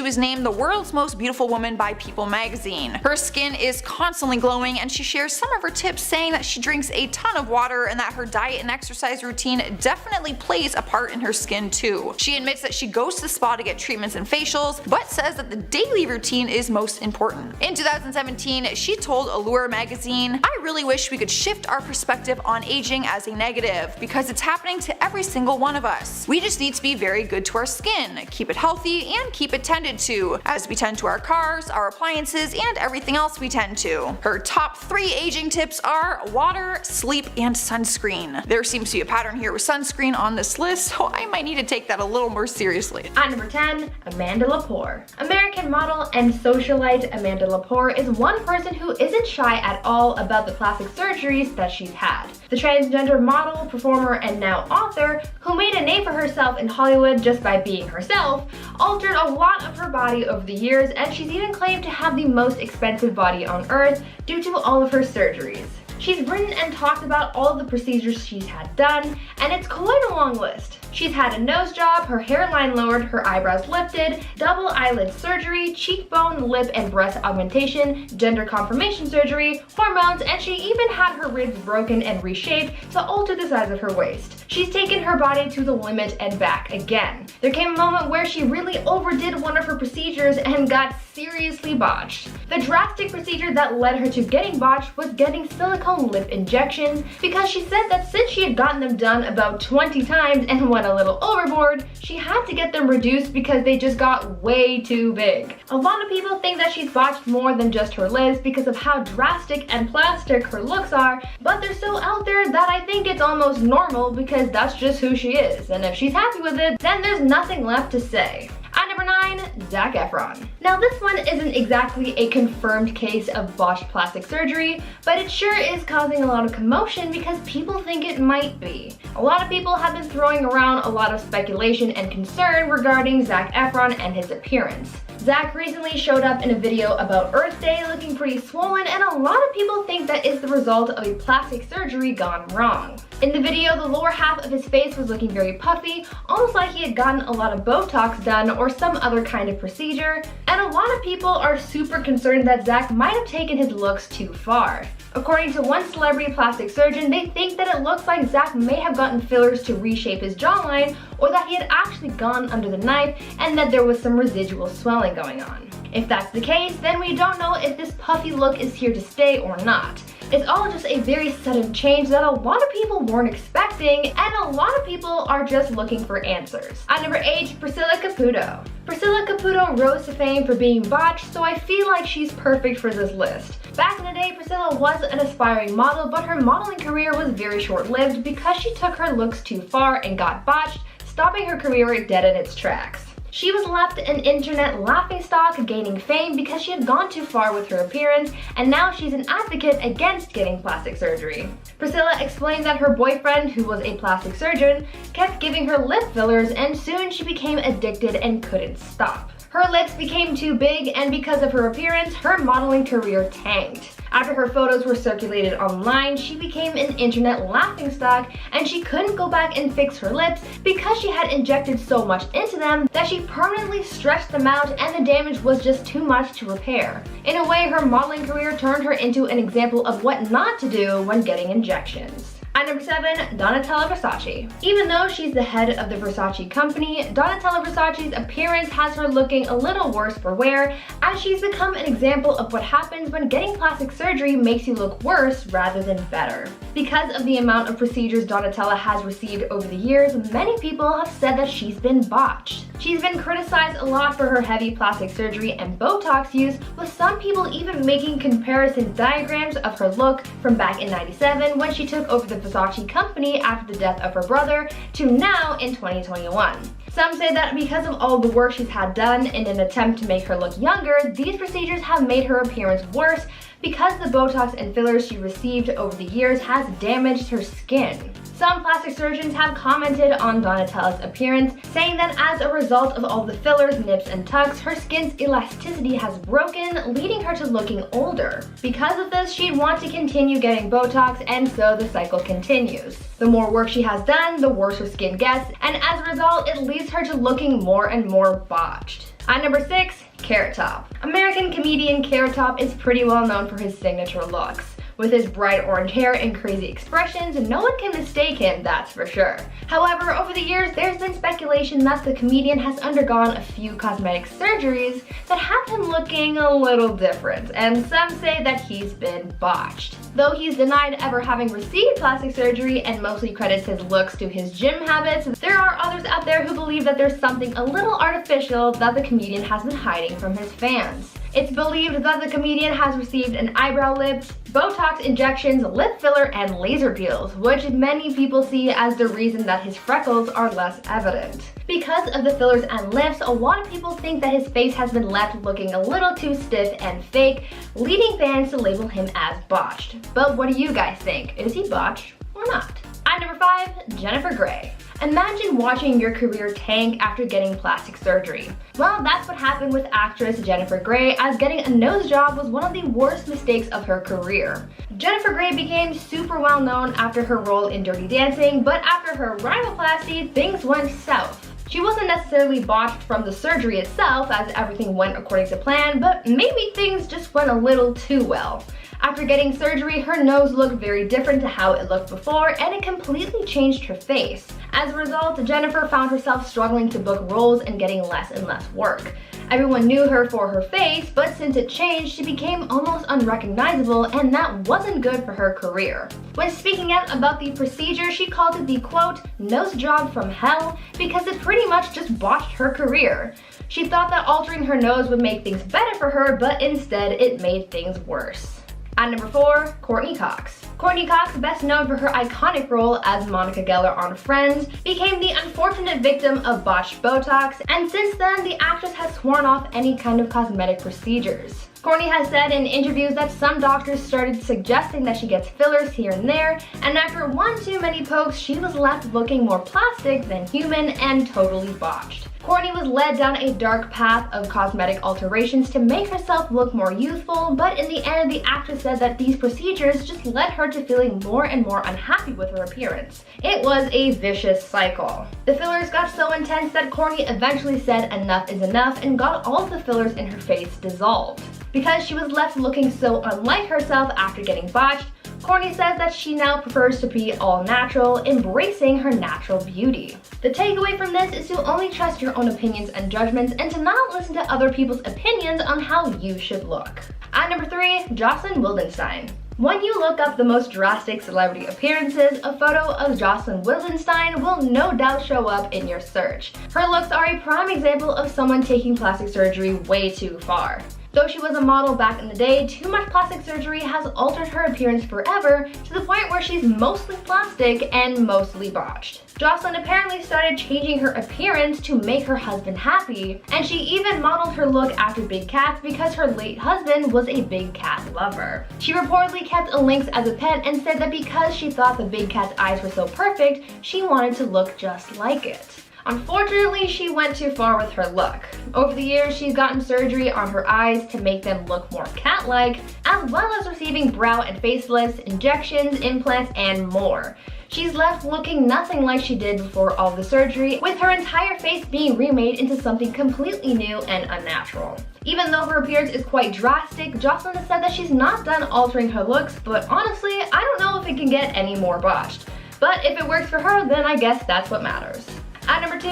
was named the world's most beautiful woman by People magazine. Her skin is constantly glowing, and she shares some of her tips, saying that she drinks a ton of water and that her diet and exercise routine definitely plays a part in her skin too. She admits that she goes to the spa to get treatments and facials, but says that the daily routine is most important. In 2017, she told Allure magazine, "I really wish we could shift our perspective on aging as a negative, because it's happening to every single one of us. We just need to be very good to our skin, keep it healthy, and keep it tended to, as we tend to our cars, our appliances, and everything else we tend to." Her top 3 aging tips are water, sleep, and sunscreen. There seems to be a pattern here with sunscreen on this list, so I might need to take that a little more seriously. At number 10, Amanda Lepore. American model and socialite Amanda Lepore is one person who isn't shy at all about the plastic surgeries that she's had. The transgender model, performer, and now author, who made a name for herself in Hollywood just by being herself, altered a lot of her body over the years, and she's even claimed to have the most expensive body on earth due to all of her surgeries. She's written and talked about all of the procedures she's had done, and it's quite a long list. She's had a nose job, her hairline lowered, her eyebrows lifted, double eyelid surgery, cheekbone, lip and breast augmentation, gender confirmation surgery, hormones, and she even had her ribs broken and reshaped to alter the size of her waist. She's taken her body to the limit and back again. There came a moment where she really overdid one of her procedures and got seriously botched. The drastic procedure that led her to getting botched was getting silicone lip injections, because she said that since she had gotten them done about 20 times and went a little overboard, she had to get them reduced because they just got way too big. A lot of people think that she's botched more than just her lips because of how drastic and plastic her looks are, but they're so out there that I think it's almost normal because that's just who she is, and if she's happy with it, then there's nothing left to say. At number 9, Zac Efron. Now this one isn't exactly a confirmed case of botched plastic surgery, but it sure is causing a lot of commotion because people think it might be. A lot of people have been throwing around a lot of speculation and concern regarding Zac Efron and his appearance. Zac recently showed up in a video about Earth Day looking pretty swollen, and a lot of people think that is the result of a plastic surgery gone wrong. In the video, the lower half of his face was looking very puffy, almost like he had gotten a lot of Botox done or some other kind of procedure, and a lot of people are super concerned that Zac might have taken his looks too far. According to one celebrity plastic surgeon, they think that it looks like Zac may have gotten fillers to reshape his jawline, or that he had actually gone under the knife and that there was some residual swelling going on. If that's the case, then we don't know if this puffy look is here to stay or not. It's all just a very sudden change that a lot of people weren't expecting, and a lot of people are just looking for answers. At number 8, Priscilla Caputo. Priscilla Caputo rose to fame for being botched, so I feel like she's perfect for this list. Back in the day, Priscilla was an aspiring model, but her modeling career was very short-lived because she took her looks too far and got botched, stopping her career dead in its tracks. She was left an internet laughingstock, gaining fame because she had gone too far with her appearance, and now she's an advocate against getting plastic surgery. Priscilla explained that her boyfriend, who was a plastic surgeon, kept giving her lip fillers, and soon she became addicted and couldn't stop. Her lips became too big, and because of her appearance, her modeling career tanked. After her photos were circulated online, she became an internet laughingstock, and she couldn't go back and fix her lips because she had injected so much into them that she permanently stretched them out, and the damage was just too much to repair. In a way, her modeling career turned her into an example of what not to do when getting injections. At number 7, Donatella Versace. Even though she's the head of the Versace company, Donatella Versace's appearance has her looking a little worse for wear, as she's become an example of what happens when getting plastic surgery makes you look worse rather than better. Because of the amount of procedures Donatella has received over the years, many people have said that she's been botched. She's been criticized a lot for her heavy plastic surgery and Botox use, with some people even making comparison diagrams of her look from back in '97 when she took over the Versace company after the death of her brother to now in 2021. Some say that because of all the work she's had done in an attempt to make her look younger, these procedures have made her appearance worse because the Botox and fillers she received over the years has damaged her skin. Some plastic surgeons have commented on Donatella's appearance, saying that as a result of all the fillers, nips, and tucks, her skin's elasticity has broken, leading her to looking older. Because of this, she'd want to continue getting Botox, and so the cycle continues. The more work she has done, the worse her skin gets, and as a result, it leads her to looking more and more botched. At number 6, Carrot Top. American comedian Carrot Top is pretty well known for his signature looks. With his bright orange hair and crazy expressions, no one can mistake him, that's for sure. However, over the years, there's been speculation that the comedian has undergone a few cosmetic surgeries that have him looking a little different, and some say that he's been botched. Though he's denied ever having received plastic surgery and mostly credits his looks to his gym habits, there are others out there who believe that there's something a little artificial that the comedian has been hiding from his fans. It's believed that the comedian has received an eyebrow lift, Botox injections, lip filler, and laser peels, which many people see as the reason that his freckles are less evident. Because of the fillers and lifts, a lot of people think that his face has been left looking a little too stiff and fake, leading fans to label him as botched. But what do you guys think? Is he botched or not? At number 5, Jennifer Grey. Imagine watching your career tank after getting plastic surgery. Well, that's what happened with actress Jennifer Grey, as getting a nose job was one of the worst mistakes of her career. Jennifer Grey became super well known after her role in Dirty Dancing, but after her rhinoplasty, things went south. She wasn't necessarily botched from the surgery itself, as everything went according to plan, but maybe things just went a little too well. After getting surgery, her nose looked very different to how it looked before, and it completely changed her face. As a result, Jennifer found herself struggling to book roles and getting less and less work. Everyone knew her for her face, but since it changed, she became almost unrecognizable, and that wasn't good for her career. When speaking out about the procedure, she called it the quote, nose job from hell, because it pretty much just botched her career. She thought that altering her nose would make things better for her, but instead it made things worse. At number 4, Courteney Cox. Courteney Cox, best known for her iconic role as Monica Geller on Friends, became the unfortunate victim of botched Botox, and since then, the actress has sworn off any kind of cosmetic procedures. Courteney has said in interviews that some doctors started suggesting that she gets fillers here and there, and after one too many pokes, she was left looking more plastic than human and totally botched. Courteney was led down a dark path of cosmetic alterations to make herself look more youthful, but in the end, the actress said that these procedures just led her to feeling more and more unhappy with her appearance. It was a vicious cycle. The fillers got so intense that Courteney eventually said enough is enough and got all of the fillers in her face dissolved. Because she was left looking so unlike herself after getting botched, Courteney says that she now prefers to be all natural, embracing her natural beauty. The takeaway from this is to only trust your own opinions and judgments and to not listen to other people's opinions on how you should look. At number 3, Jocelyn Wildenstein. When you look up the most drastic celebrity appearances, a photo of Jocelyn Wildenstein will no doubt show up in your search. Her looks are a prime example of someone taking plastic surgery way too far. Though she was a model back in the day, too much plastic surgery has altered her appearance forever to the point where she's mostly plastic and mostly botched. Jocelyn apparently started changing her appearance to make her husband happy, and she even modeled her look after big cats because her late husband was a big cat lover. She reportedly kept a lynx as a pet and said that because she thought the big cat's eyes were so perfect, she wanted to look just like it. Unfortunately, she went too far with her look. Over the years, she's gotten surgery on her eyes to make them look more cat-like, as well as receiving brow and facelifts, injections, implants, and more. She's left looking nothing like she did before all the surgery, with her entire face being remade into something completely new and unnatural. Even though her appearance is quite drastic, Jocelyn has said that she's not done altering her looks, but honestly, I don't know if it can get any more botched. But if it works for her, then I guess that's what matters. At number 2,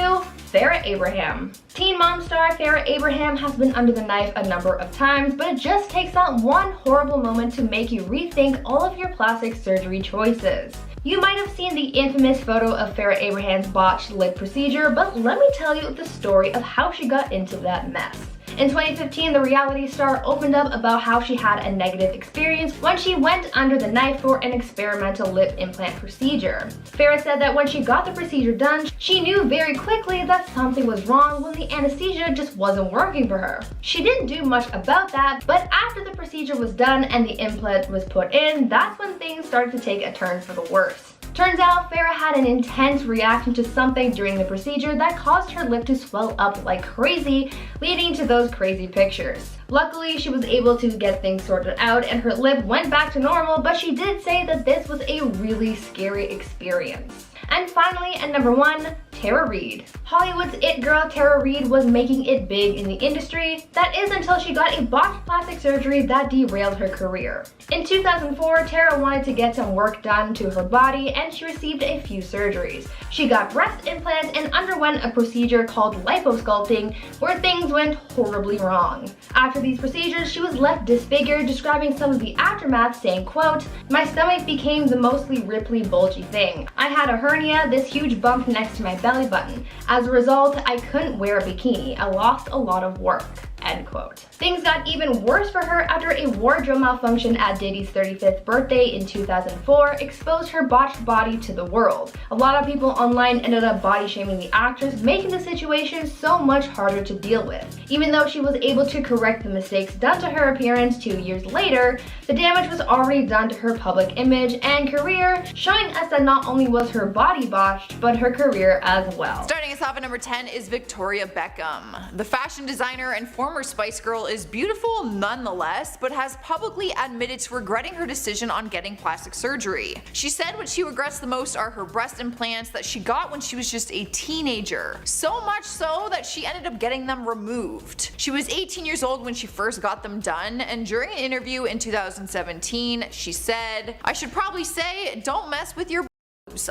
Farrah Abraham. Teen Mom star Farrah Abraham has been under the knife a number of times, but it just takes that one horrible moment to make you rethink all of your plastic surgery choices. You might have seen the infamous photo of Farrah Abraham's botched lip procedure, but let me tell you the story of how she got into that mess. In 2015, the reality star opened up about how she had a negative experience when she went under the knife for an experimental lip implant procedure. Farrah said that when she got the procedure done, she knew very quickly that something was wrong when the anesthesia just wasn't working for her. She didn't do much about that, but after the procedure was done and the implant was put in, that's when things started to take a turn for the worse. Turns out Farrah had an intense reaction to something during the procedure that caused her lip to swell up like crazy, leading to those crazy pictures. Luckily, she was able to get things sorted out and her lip went back to normal, but she did say that this was a really scary experience. And finally, at number 1, Tara Reid. Hollywood's it girl Tara Reid was making it big in the industry. That is until she got a botched plastic surgery that derailed her career. In 2004, Tara wanted to get some work done to her body and she received a few surgeries. She got breast implants and underwent a procedure called liposculpting where things went horribly wrong. After these procedures, she was left disfigured, describing some of the aftermath saying, quote, "My stomach became the mostly ripply, bulgy thing. I had a hernia, this huge bump next to my belly button. As a result, I couldn't wear a bikini. I lost a lot of work." End quote. Things got even worse for her after a wardrobe malfunction at Diddy's 35th birthday in 2004 exposed her botched body to the world. A lot of people online ended up body shaming the actress, making the situation so much harder to deal with. Even though she was able to correct the mistakes done to her appearance 2 years later, the damage was already done to her public image and career, showing us that not only was her body botched, but her career as well. Starting us off at number 10 is Victoria Beckham. The fashion designer and former Spice Girl is beautiful nonetheless, but has publicly admitted to regretting her decision on getting plastic surgery. She said what she regrets the most are her breast implants that she got when she was just a teenager. So much so that she ended up getting them removed. She was 18 years old when she first got them done, and during an interview in 2017, she said, "I should probably say, don't mess with your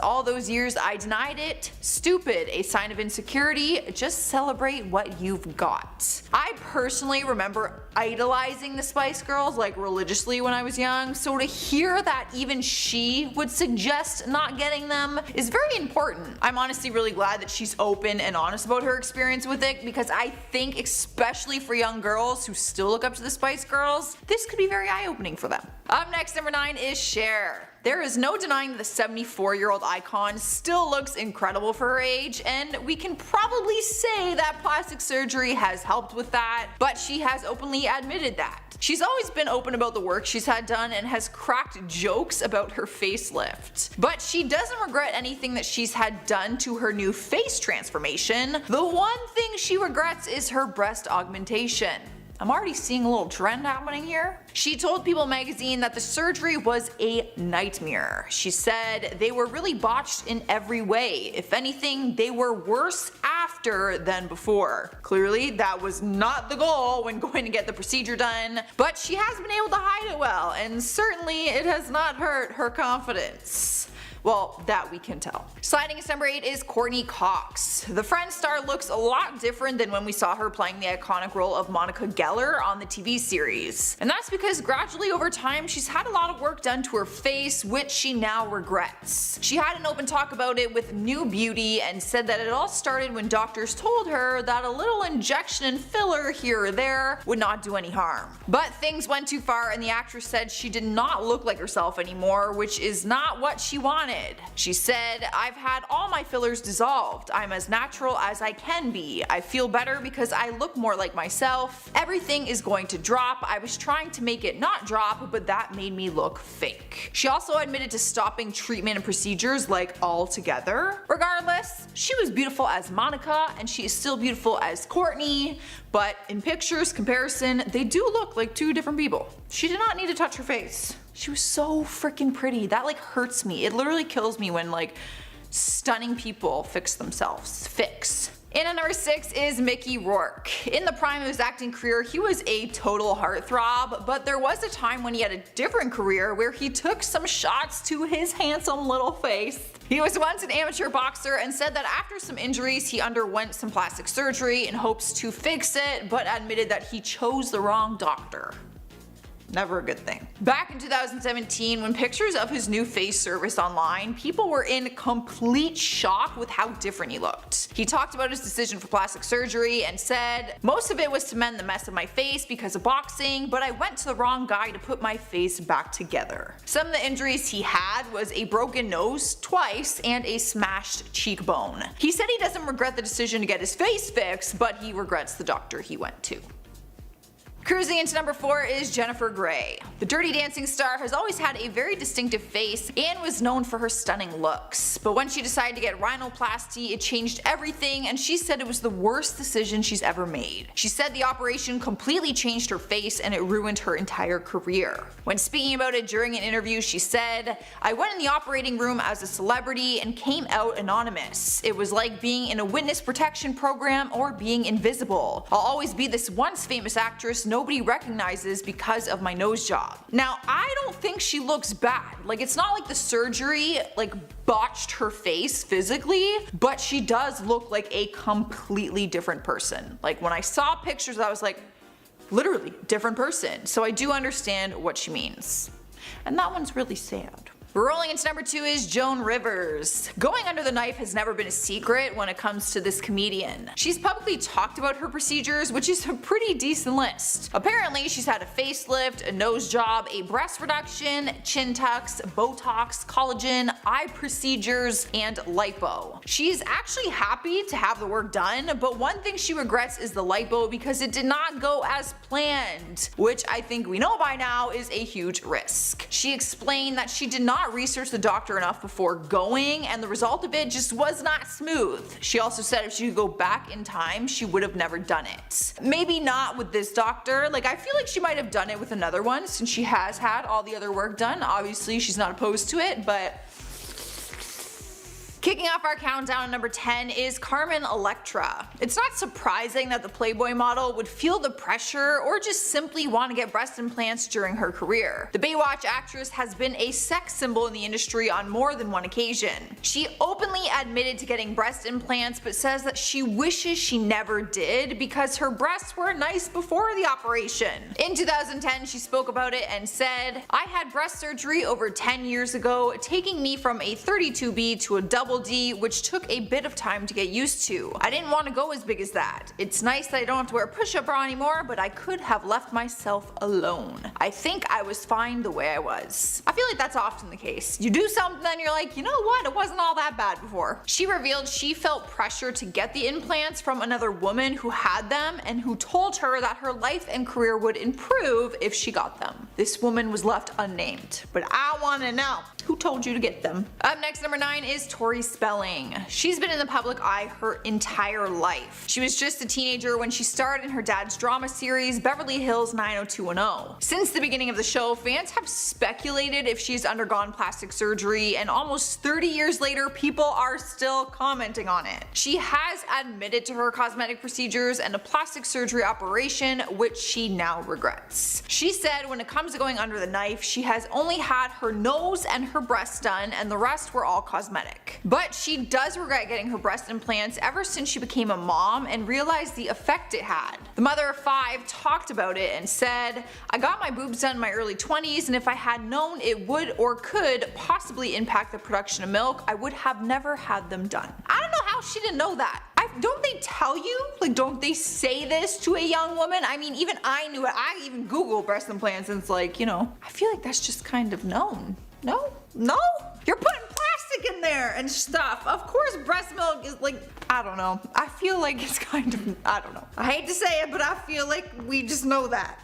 all those years I denied it. Stupid. A sign of insecurity. Just celebrate what you've got." I personally remember idolizing the Spice Girls like religiously when I was young, so to hear that even she would suggest not getting them is very important. I'm honestly really glad that she's open and honest about her experience with it, because I think especially for young girls who still look up to the Spice Girls, this could be very eye-opening for them. Up next, number 9 is Cher. There is no denying the 74-year-old icon still looks incredible for her age, and we can probably say that plastic surgery has helped with that, but she has openly admitted that. She's always been open about the work she's had done and has cracked jokes about her facelift. But she doesn't regret anything that she's had done to her new face transformation. The one thing she regrets is her breast augmentation. I'm already seeing a little trend happening here. She told People magazine that the surgery was a nightmare. She said they were really botched in every way. If anything, they were worse after than before. Clearly, that was not the goal when going to get the procedure done, but she has been able to hide it well, and certainly it has not hurt her confidence. Well, that we can tell. Sliding at number 8 is Courtney Cox. The Friends star looks a lot different than when we saw her playing the iconic role of Monica Geller on the TV series. And that's because gradually over time she's had a lot of work done to her face, which she now regrets. She had an open talk about it with New Beauty and said that it all started when doctors told her that a little injection and filler here or there would not do any harm. But things went too far and the actress said she did not look like herself anymore, which is not what she wanted. She said, "I've had all my fillers dissolved. I'm as natural as I can be. I feel better because I look more like myself. Everything is going to drop. I was trying to make it not drop, but that made me look fake." She also admitted to stopping treatment and procedures like altogether. Regardless, she was beautiful as Monica and she is still beautiful as Courtney, but in pictures comparison, they do look like two different people. She did not need to touch her face. She was so freaking pretty. That like hurts me. It literally kills me when like stunning people fix themselves. Fix. And at number 6 is Mickey Rourke. In the prime of his acting career, he was a total heartthrob, but there was a time when he had a different career where he took some shots to his handsome little face. He was once an amateur boxer and said that after some injuries he underwent some plastic surgery in hopes to fix it, but admitted that he chose the wrong doctor. Never a good thing. Back in 2017, when pictures of his new face surfaced online, people were in complete shock with how different he looked. He talked about his decision for plastic surgery and said, "Most of it was to mend the mess of my face because of boxing, but I went to the wrong guy to put my face back together." Some of the injuries he had was a broken nose twice and a smashed cheekbone. He said he doesn't regret the decision to get his face fixed, but he regrets the doctor he went to. Cruising into number 4 is Jennifer Grey. The Dirty Dancing star has always had a very distinctive face and was known for her stunning looks. But when she decided to get rhinoplasty, it changed everything, and she said it was the worst decision she's ever made. She said the operation completely changed her face and it ruined her entire career. When speaking about it during an interview, she said, "I went in the operating room as a celebrity and came out anonymous. It was like being in a witness protection program or being invisible. I'll always be this once famous actress nobody recognizes because of my nose job." Now, I don't think she looks bad. Like, it's not like the surgery botched her face physically, but she does look like a completely different person. Like, when I saw pictures, I was like, literally different person. So I do understand what she means. And that one's really sad. Rolling into number 2 is Joan Rivers. Going under the knife has never been a secret when it comes to this comedian. She's publicly talked about her procedures, which is a pretty decent list. Apparently, she's had a facelift, a nose job, a breast reduction, chin tucks, Botox, collagen, eye procedures, and lipo. She's actually happy to have the work done, but one thing she regrets is the lipo because it did not go as planned, which I think we know by now is a huge risk. She explained that she did not research the doctor enough before going, and the result of it just was not smooth. She also said if she could go back in time, she would have never done it. Maybe not with this doctor. Like, I feel like she might have done it with another one since she has had all the other work done. Obviously, she's not opposed to it, but kicking off our countdown at number 10 is Carmen Electra. It's not surprising that the Playboy model would feel the pressure or just simply want to get breast implants during her career. The Baywatch actress has been a sex symbol in the industry on more than one occasion. She openly admitted to getting breast implants but says that she wishes she never did because her breasts were nice before the operation. In 2010, she spoke about it and said, "I had breast surgery over 10 years ago, taking me from a 32B to a double D, which took a bit of time to get used to. I didn't want to go as big as that. It's nice that I don't have to wear a push-up bra anymore, but I could have left myself alone. I think I was fine the way I was." I feel like that's often the case. You do something and you're like, you know what, it wasn't all that bad before. She revealed she felt pressure to get the implants from another woman who had them and who told her that her life and career would improve if she got them. This woman was left unnamed, but I want to know, who told you to get them? Up next, number 9 is Tori Spelling. She's been in the public eye her entire life. She was just a teenager when she starred in her dad's drama series Beverly Hills 90210. Since the beginning of the show, fans have speculated if she's undergone plastic surgery, and almost 30 years later, people are still commenting on it. She has admitted to her cosmetic procedures and a plastic surgery operation, which she now regrets. She said when it comes to going under the knife, she has only had her nose and her breasts done, and the rest were all cosmetic. But she does regret getting her breast implants ever since she became a mom and realized the effect it had. The mother of 5 talked about it and said, "I got my boobs done in my early 20s, and if I had known it would or could possibly impact the production of milk, I would have never had them done." I don't know how she didn't know that. Don't they tell you? Like, don't they say this to a young woman? I mean, even I knew it. I even Googled breast implants, and it's like, you know, I feel like that's just kind of known. No? No? You're putting plastic in there and stuff. Of course breast milk is like, I don't know. I feel like it's kind of, I don't know. I hate to say it, but I feel like we just know that.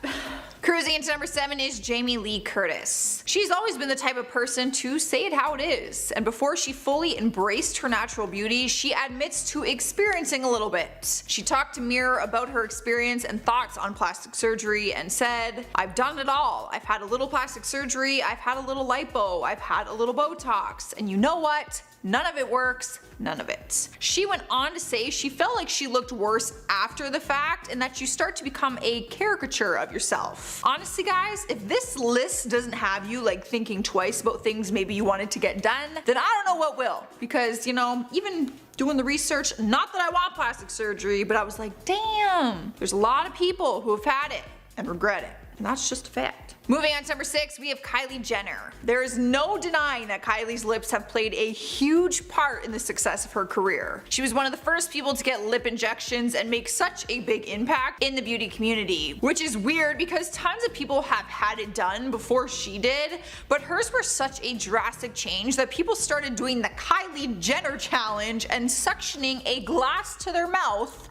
Cruising into number 7 is Jamie Lee Curtis. She's always been the type of person to say it how it is, and before she fully embraced her natural beauty, she admits to experiencing a little bit. She talked to Mirror about her experience and thoughts on plastic surgery and said, "I've done it all. I've had a little plastic surgery, I've had a little lipo, I've had a little Botox, and you know what? None of it works, none of it." She went on to say she felt like she looked worse after the fact and that you start to become a caricature of yourself. Honestly guys, if this list doesn't have you like thinking twice about things maybe you wanted to get done, then I don't know what will. Because, you know, even doing the research, not that I want plastic surgery, but I was like, damn, there's a lot of people who have had it and regret it. And that's just a fact. Moving on to number 6, we have Kylie Jenner. There is no denying that Kylie's lips have played a huge part in the success of her career. She was one of the first people to get lip injections and make such a big impact in the beauty community, which is weird because tons of people have had it done before she did, but hers were such a drastic change that people started doing the Kylie Jenner challenge and suctioning a glass to their mouth,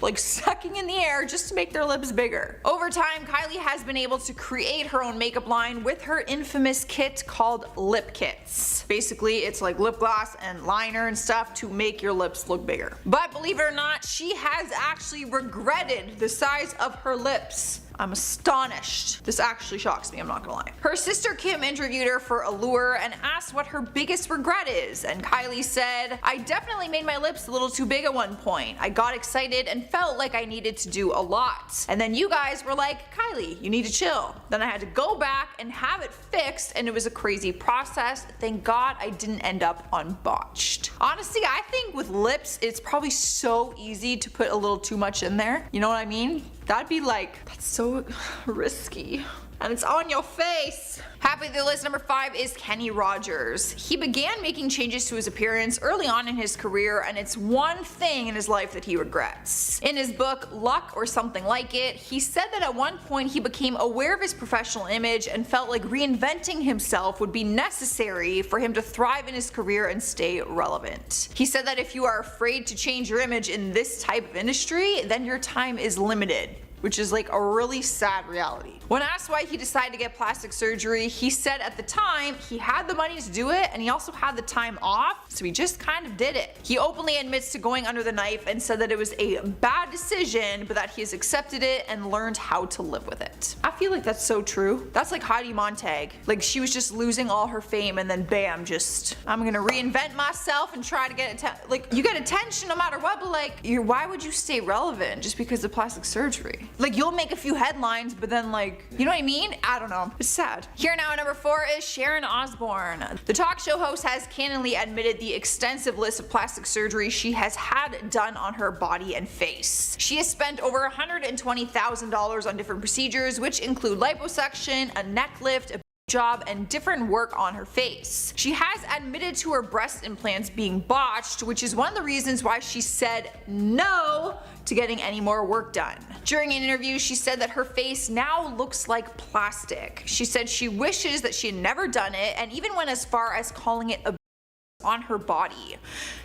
like sucking in the air just to make their lips bigger. Over time, Kylie has been able to create her own makeup line with her infamous kit called lip kits. Basically, it's like lip gloss and liner and stuff to make your lips look bigger. But believe it or not, she has actually regretted the size of her lips. I'm astonished. This actually shocks me, I'm not gonna lie. Her sister Kim interviewed her for Allure and asked what her biggest regret is, and Kylie said, "I definitely made my lips a little too big at one point. I got excited and felt like I needed to do a lot. And then you guys were like, Kylie, you need to chill. Then I had to go back and have it fixed, and it was a crazy process. Thank God I didn't end up on botched." Honestly, I think with lips, it's probably so easy to put a little too much in there. You know what I mean? That'd be like, that's so risky. And it's on your face. Halfway through the list, number 5 is Kenny Rogers. He began making changes to his appearance early on in his career, and it's one thing in his life that he regrets. In his book, Luck or Something Like It, he said that at one point he became aware of his professional image and felt like reinventing himself would be necessary for him to thrive in his career and stay relevant. He said that if you are afraid to change your image in this type of industry, then your time is limited, which is like a really sad reality. When asked why he decided to get plastic surgery, he said at the time he had the money to do it and he also had the time off, so he just kind of did it. He openly admits to going under the knife and said that it was a bad decision, but that he has accepted it and learned how to live with it. I feel like that's so true. That's like Heidi Montag. Like, she was just losing all her fame and then bam, just, I'm gonna reinvent myself and try to get attention. Like, you get attention no matter what, but like, why would you stay relevant just because of plastic surgery? Like, you'll make a few headlines, but then like, you know what I mean? I don't know. It's sad. Here now at number 4 is Sharon Osbourne. The talk show host has candidly admitted the extensive list of plastic surgery she has had done on her body and face. She has spent over $120,000 on different procedures, which include liposuction, a neck lift, a job, and different work on her face. She has admitted to her breast implants being botched, which is one of the reasons why she said no to getting any more work done. During an interview, she said that her face now looks like plastic. She said she wishes that she had never done it, and even went as far as calling it a on her body.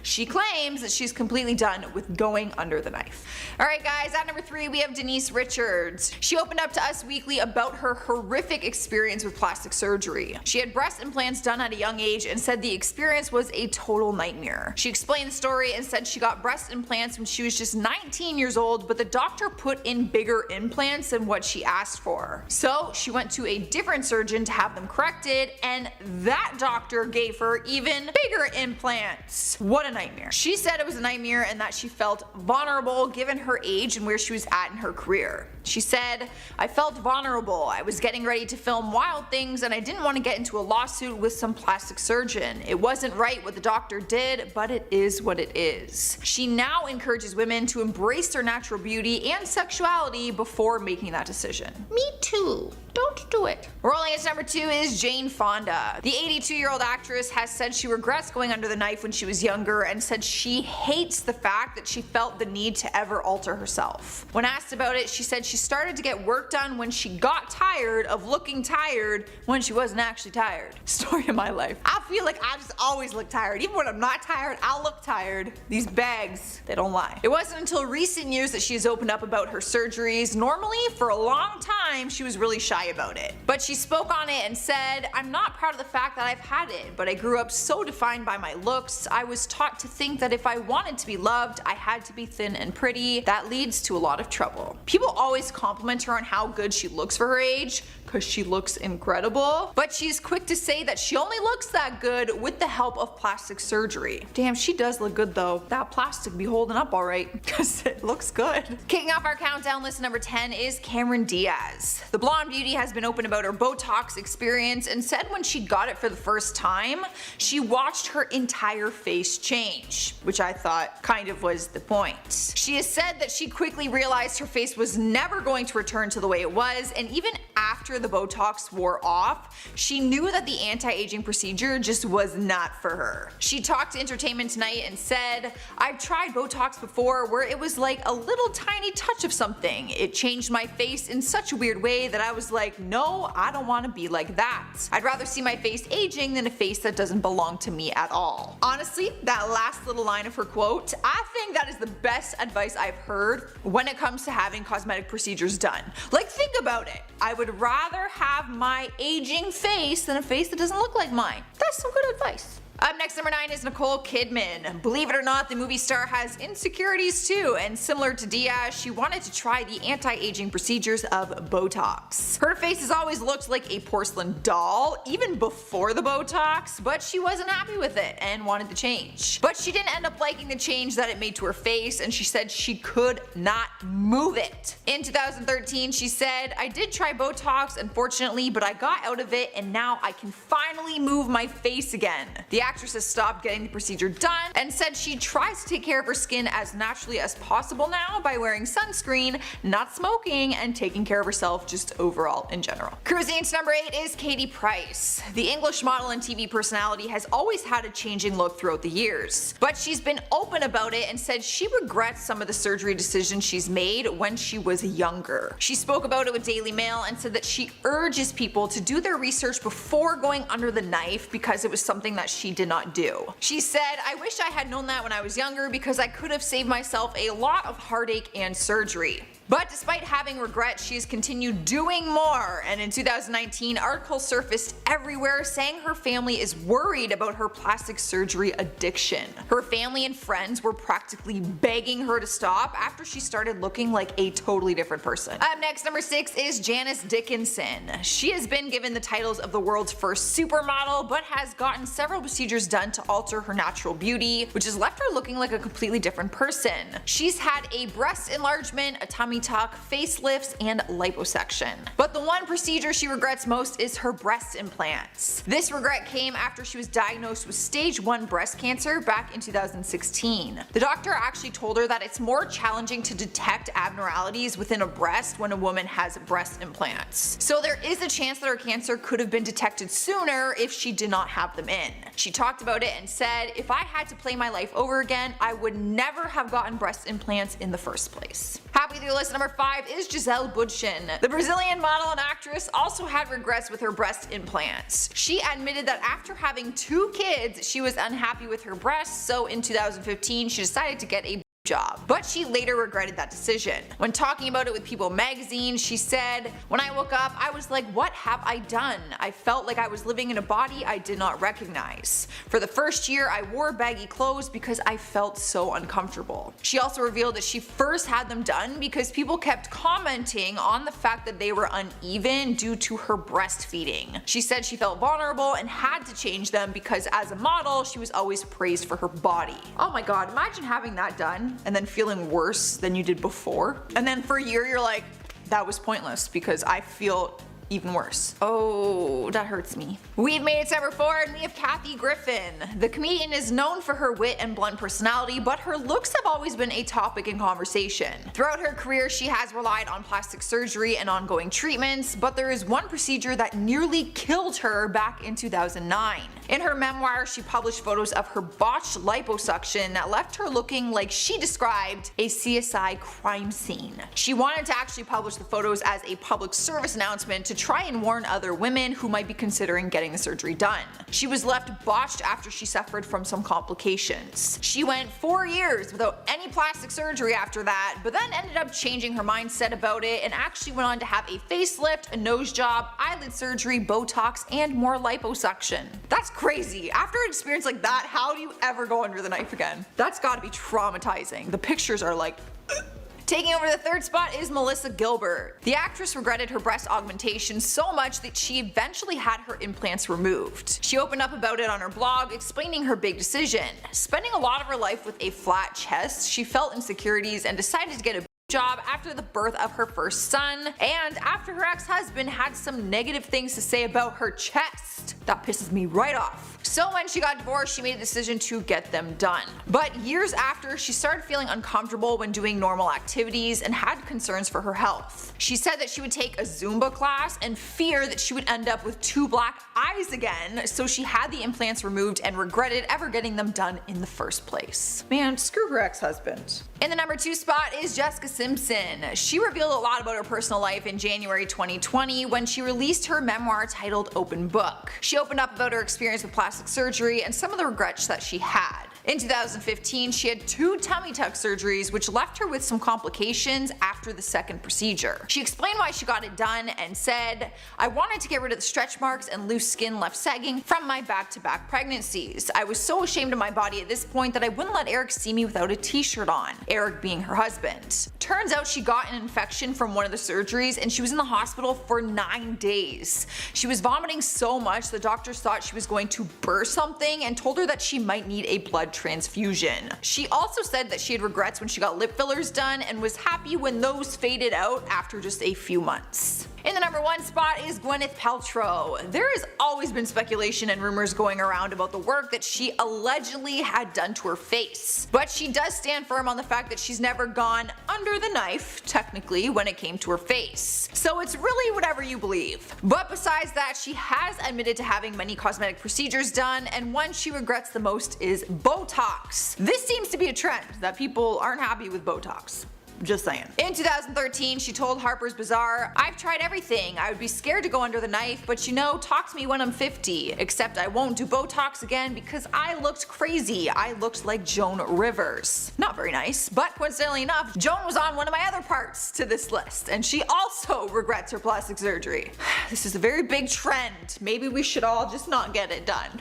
She claims that she's completely done with going under the knife. Alright guys, at number 3 we have Denise Richards. She opened up to Us Weekly about her horrific experience with plastic surgery. She had breast implants done at a young age and said the experience was a total nightmare. She explained the story and said she got breast implants when she was just 19 years old, but the doctor put in bigger implants than what she asked for. So she went to a different surgeon to have them corrected, and that doctor gave her even bigger implants. What a nightmare. She said it was a nightmare and that she felt vulnerable given her age and where she was at in her career. She said, "I felt vulnerable. I was getting ready to film Wild Things and I didn't want to get into a lawsuit with some plastic surgeon. It wasn't right what the doctor did, but it is what it is." She now encourages women to embrace their natural beauty and sexuality before making that decision. Me too. Don't do it. Rolling at number 2 is Jane Fonda. The 82-year-old actress has said she regrets going under the knife when she was younger and said she hates the fact that she felt the need to ever alter herself. When asked about it, she said she started to get work done when she got tired of looking tired when she wasn't actually tired. Story of my life. I feel like I just always look tired. Even when I'm not tired, I'll look tired. These bags, they don't lie. It wasn't until recent years that she has opened up about her surgeries. Normally, for a long time, she was really shy about it. But she spoke on it and said, "I'm not proud of the fact that I've had it, but I grew up so defined by my looks. I was taught to think that if I wanted to be loved, I had to be thin and pretty. That leads to a lot of trouble." People always compliment her on how good she looks for her age, because she looks incredible, but she's quick to say that she only looks that good with the help of plastic surgery. Damn, she does look good though. That plastic be holding up alright, because it looks good. Kicking off our countdown list, number 10 is Cameron Diaz. The blonde beauty has been open about her Botox experience and said when she got it for the first time, she watched her entire face change, which I thought kind of was the point. She has said that she quickly realized her face was never going to return to the way it was, and even after the Botox wore off, she knew that the anti-aging procedure just was not for her. She talked to Entertainment Tonight and said, "I've tried Botox before where it was like a little tiny touch of something. It changed my face in such a weird way that I was like, no, I don't want to be like that. I'd rather see my face aging than a face that doesn't belong to me at all." Honestly, that last little line of her quote, I think that is the best advice I've heard when it comes to having cosmetic procedures done. Like, think about it. I would rather have my aging face than a face that doesn't look like mine. That's some good advice. Up next, number 9 is Nicole Kidman. Believe it or not, the movie star has insecurities too, and similar to Diaz, she wanted to try the anti-aging procedures of Botox. Her face has always looked like a porcelain doll, even before the Botox, but she wasn't happy with it and wanted to change. But she didn't end up liking the change that it made to her face, and she said she could not move it. In 2013, she said, "I did try Botox, unfortunately, but I got out of it, and now I can finally move my face again." The actress has stopped getting the procedure done and said she tries to take care of her skin as naturally as possible now by wearing sunscreen, not smoking, and taking care of herself just overall in general. Cruising to number 8 is Katie Price. The English model and TV personality has always had a changing look throughout the years, but she's been open about it and said she regrets some of the surgery decisions she's made when she was younger. She spoke about it with Daily Mail and said that she urges people to do their research before going under the knife because it was something that she did not do. She said, "I wish I had known that when I was younger because I could have saved myself a lot of heartache and surgery." But despite having regret, she has continued doing more, and in 2019 articles surfaced everywhere saying her family is worried about her plastic surgery addiction. Her family and friends were practically begging her to stop after she started looking like a totally different person. Up next, number 6 is Janice Dickinson. She has been given the titles of the world's first supermodel, but has gotten several procedures done to alter her natural beauty, which has left her looking like a completely different person. She's had a breast enlargement, a tummy tuck, facelifts, and liposuction. But the one procedure she regrets most is her breast implants. This regret came after she was diagnosed with stage 1 breast cancer back in 2016. The doctor actually told her that it's more challenging to detect abnormalities within a breast when a woman has breast implants. So there is a chance that her cancer could have been detected sooner if she did not have them in. She talked about it and said, "If I had to play my life over again, I would never have gotten breast implants in the first place." Happy with your list. Number 5 is Gisele Bündchen. The Brazilian model and actress also had regrets with her breast implants. She admitted that after having 2 kids, she was unhappy with her breasts, so in 2015 she decided to get a job. But she later regretted that decision. When talking about it with People magazine, she said, "When I woke up, I was like, what have I done? I felt like I was living in a body I did not recognize. For the first year, I wore baggy clothes because I felt so uncomfortable." She also revealed that she first had them done because people kept commenting on the fact that they were uneven due to her breastfeeding. She said she felt vulnerable and had to change them because as a model, she was always praised for her body. Oh my god, imagine having that done and then feeling worse than you did before. And then for a year you're like, that was pointless because I feel even worse. Oh, that hurts me. We've made it to number 4 and we have Kathy Griffin. The comedian is known for her wit and blunt personality, but her looks have always been a topic in conversation. Throughout her career, she has relied on plastic surgery and ongoing treatments, but there is one procedure that nearly killed her back in 2009. In her memoir, she published photos of her botched liposuction that left her looking like she described a CSI crime scene. She wanted to actually publish the photos as a public service announcement to try and warn other women who might be considering getting the surgery done. She was left botched after she suffered from some complications. She went 4 years without any plastic surgery after that, but then ended up changing her mindset about it and actually went on to have a facelift, a nose job, eyelid surgery, Botox, and more liposuction. That's crazy. After an experience like that, how do you ever go under the knife again? That's gotta be traumatizing. The pictures are like Taking over the 3rd spot is Melissa Gilbert. The actress regretted her breast augmentation so much that she eventually had her implants removed. She opened up about it on her blog, explaining her big decision. Spending a lot of her life with a flat chest, she felt insecurities and decided to get a job after the birth of her first son, and after her ex-husband had some negative things to say about her chest. That pisses me right off. So when she got divorced, she made a decision to get them done. But years after, she started feeling uncomfortable when doing normal activities and had concerns for her health. She said that she would take a Zumba class and fear that she would end up with 2 black eyes again, so she had the implants removed and regretted ever getting them done in the first place. Man, screw her ex-husband. In the number 2 spot is Jessica Simpson. She revealed a lot about her personal life in January 2020 when she released her memoir titled Open Book. She opened up about her experience with plastic surgery and some of the regrets that she had. In 2015, she had 2 tummy tuck surgeries which left her with some complications after the second procedure. She explained why she got it done and said, "I wanted to get rid of the stretch marks and loose skin left sagging from my back-to-back pregnancies. I was so ashamed of my body at this point that I wouldn't let Eric see me without a t-shirt on," Eric being her husband. Turns out she got an infection from one of the surgeries and she was in the hospital for 9 days. She was vomiting so much the doctors thought she was going to burst something and told her that she might need a blood transfusion. She also said that she had regrets when she got lip fillers done and was happy when those faded out after just a few months. In the number 1 spot is Gwyneth Paltrow. There has always been speculation and rumors going around about the work that she allegedly had done to her face. But she does stand firm on the fact that she's never gone under the knife, technically, when it came to her face. So it's really whatever you believe. But besides that, she has admitted to having many cosmetic procedures done, and one she regrets the most is Botox. This seems to be a trend, that people aren't happy with Botox. Just saying. In 2013, she told Harper's Bazaar, "I've tried everything. I would be scared to go under the knife, but you know, talk to me when I'm 50. Except I won't do Botox again because I looked crazy. I looked like Joan Rivers." Not very nice, but coincidentally enough, Joan was on one of my other parts to this list, and she also regrets her plastic surgery. This is a very big trend. Maybe we should all just not get it done.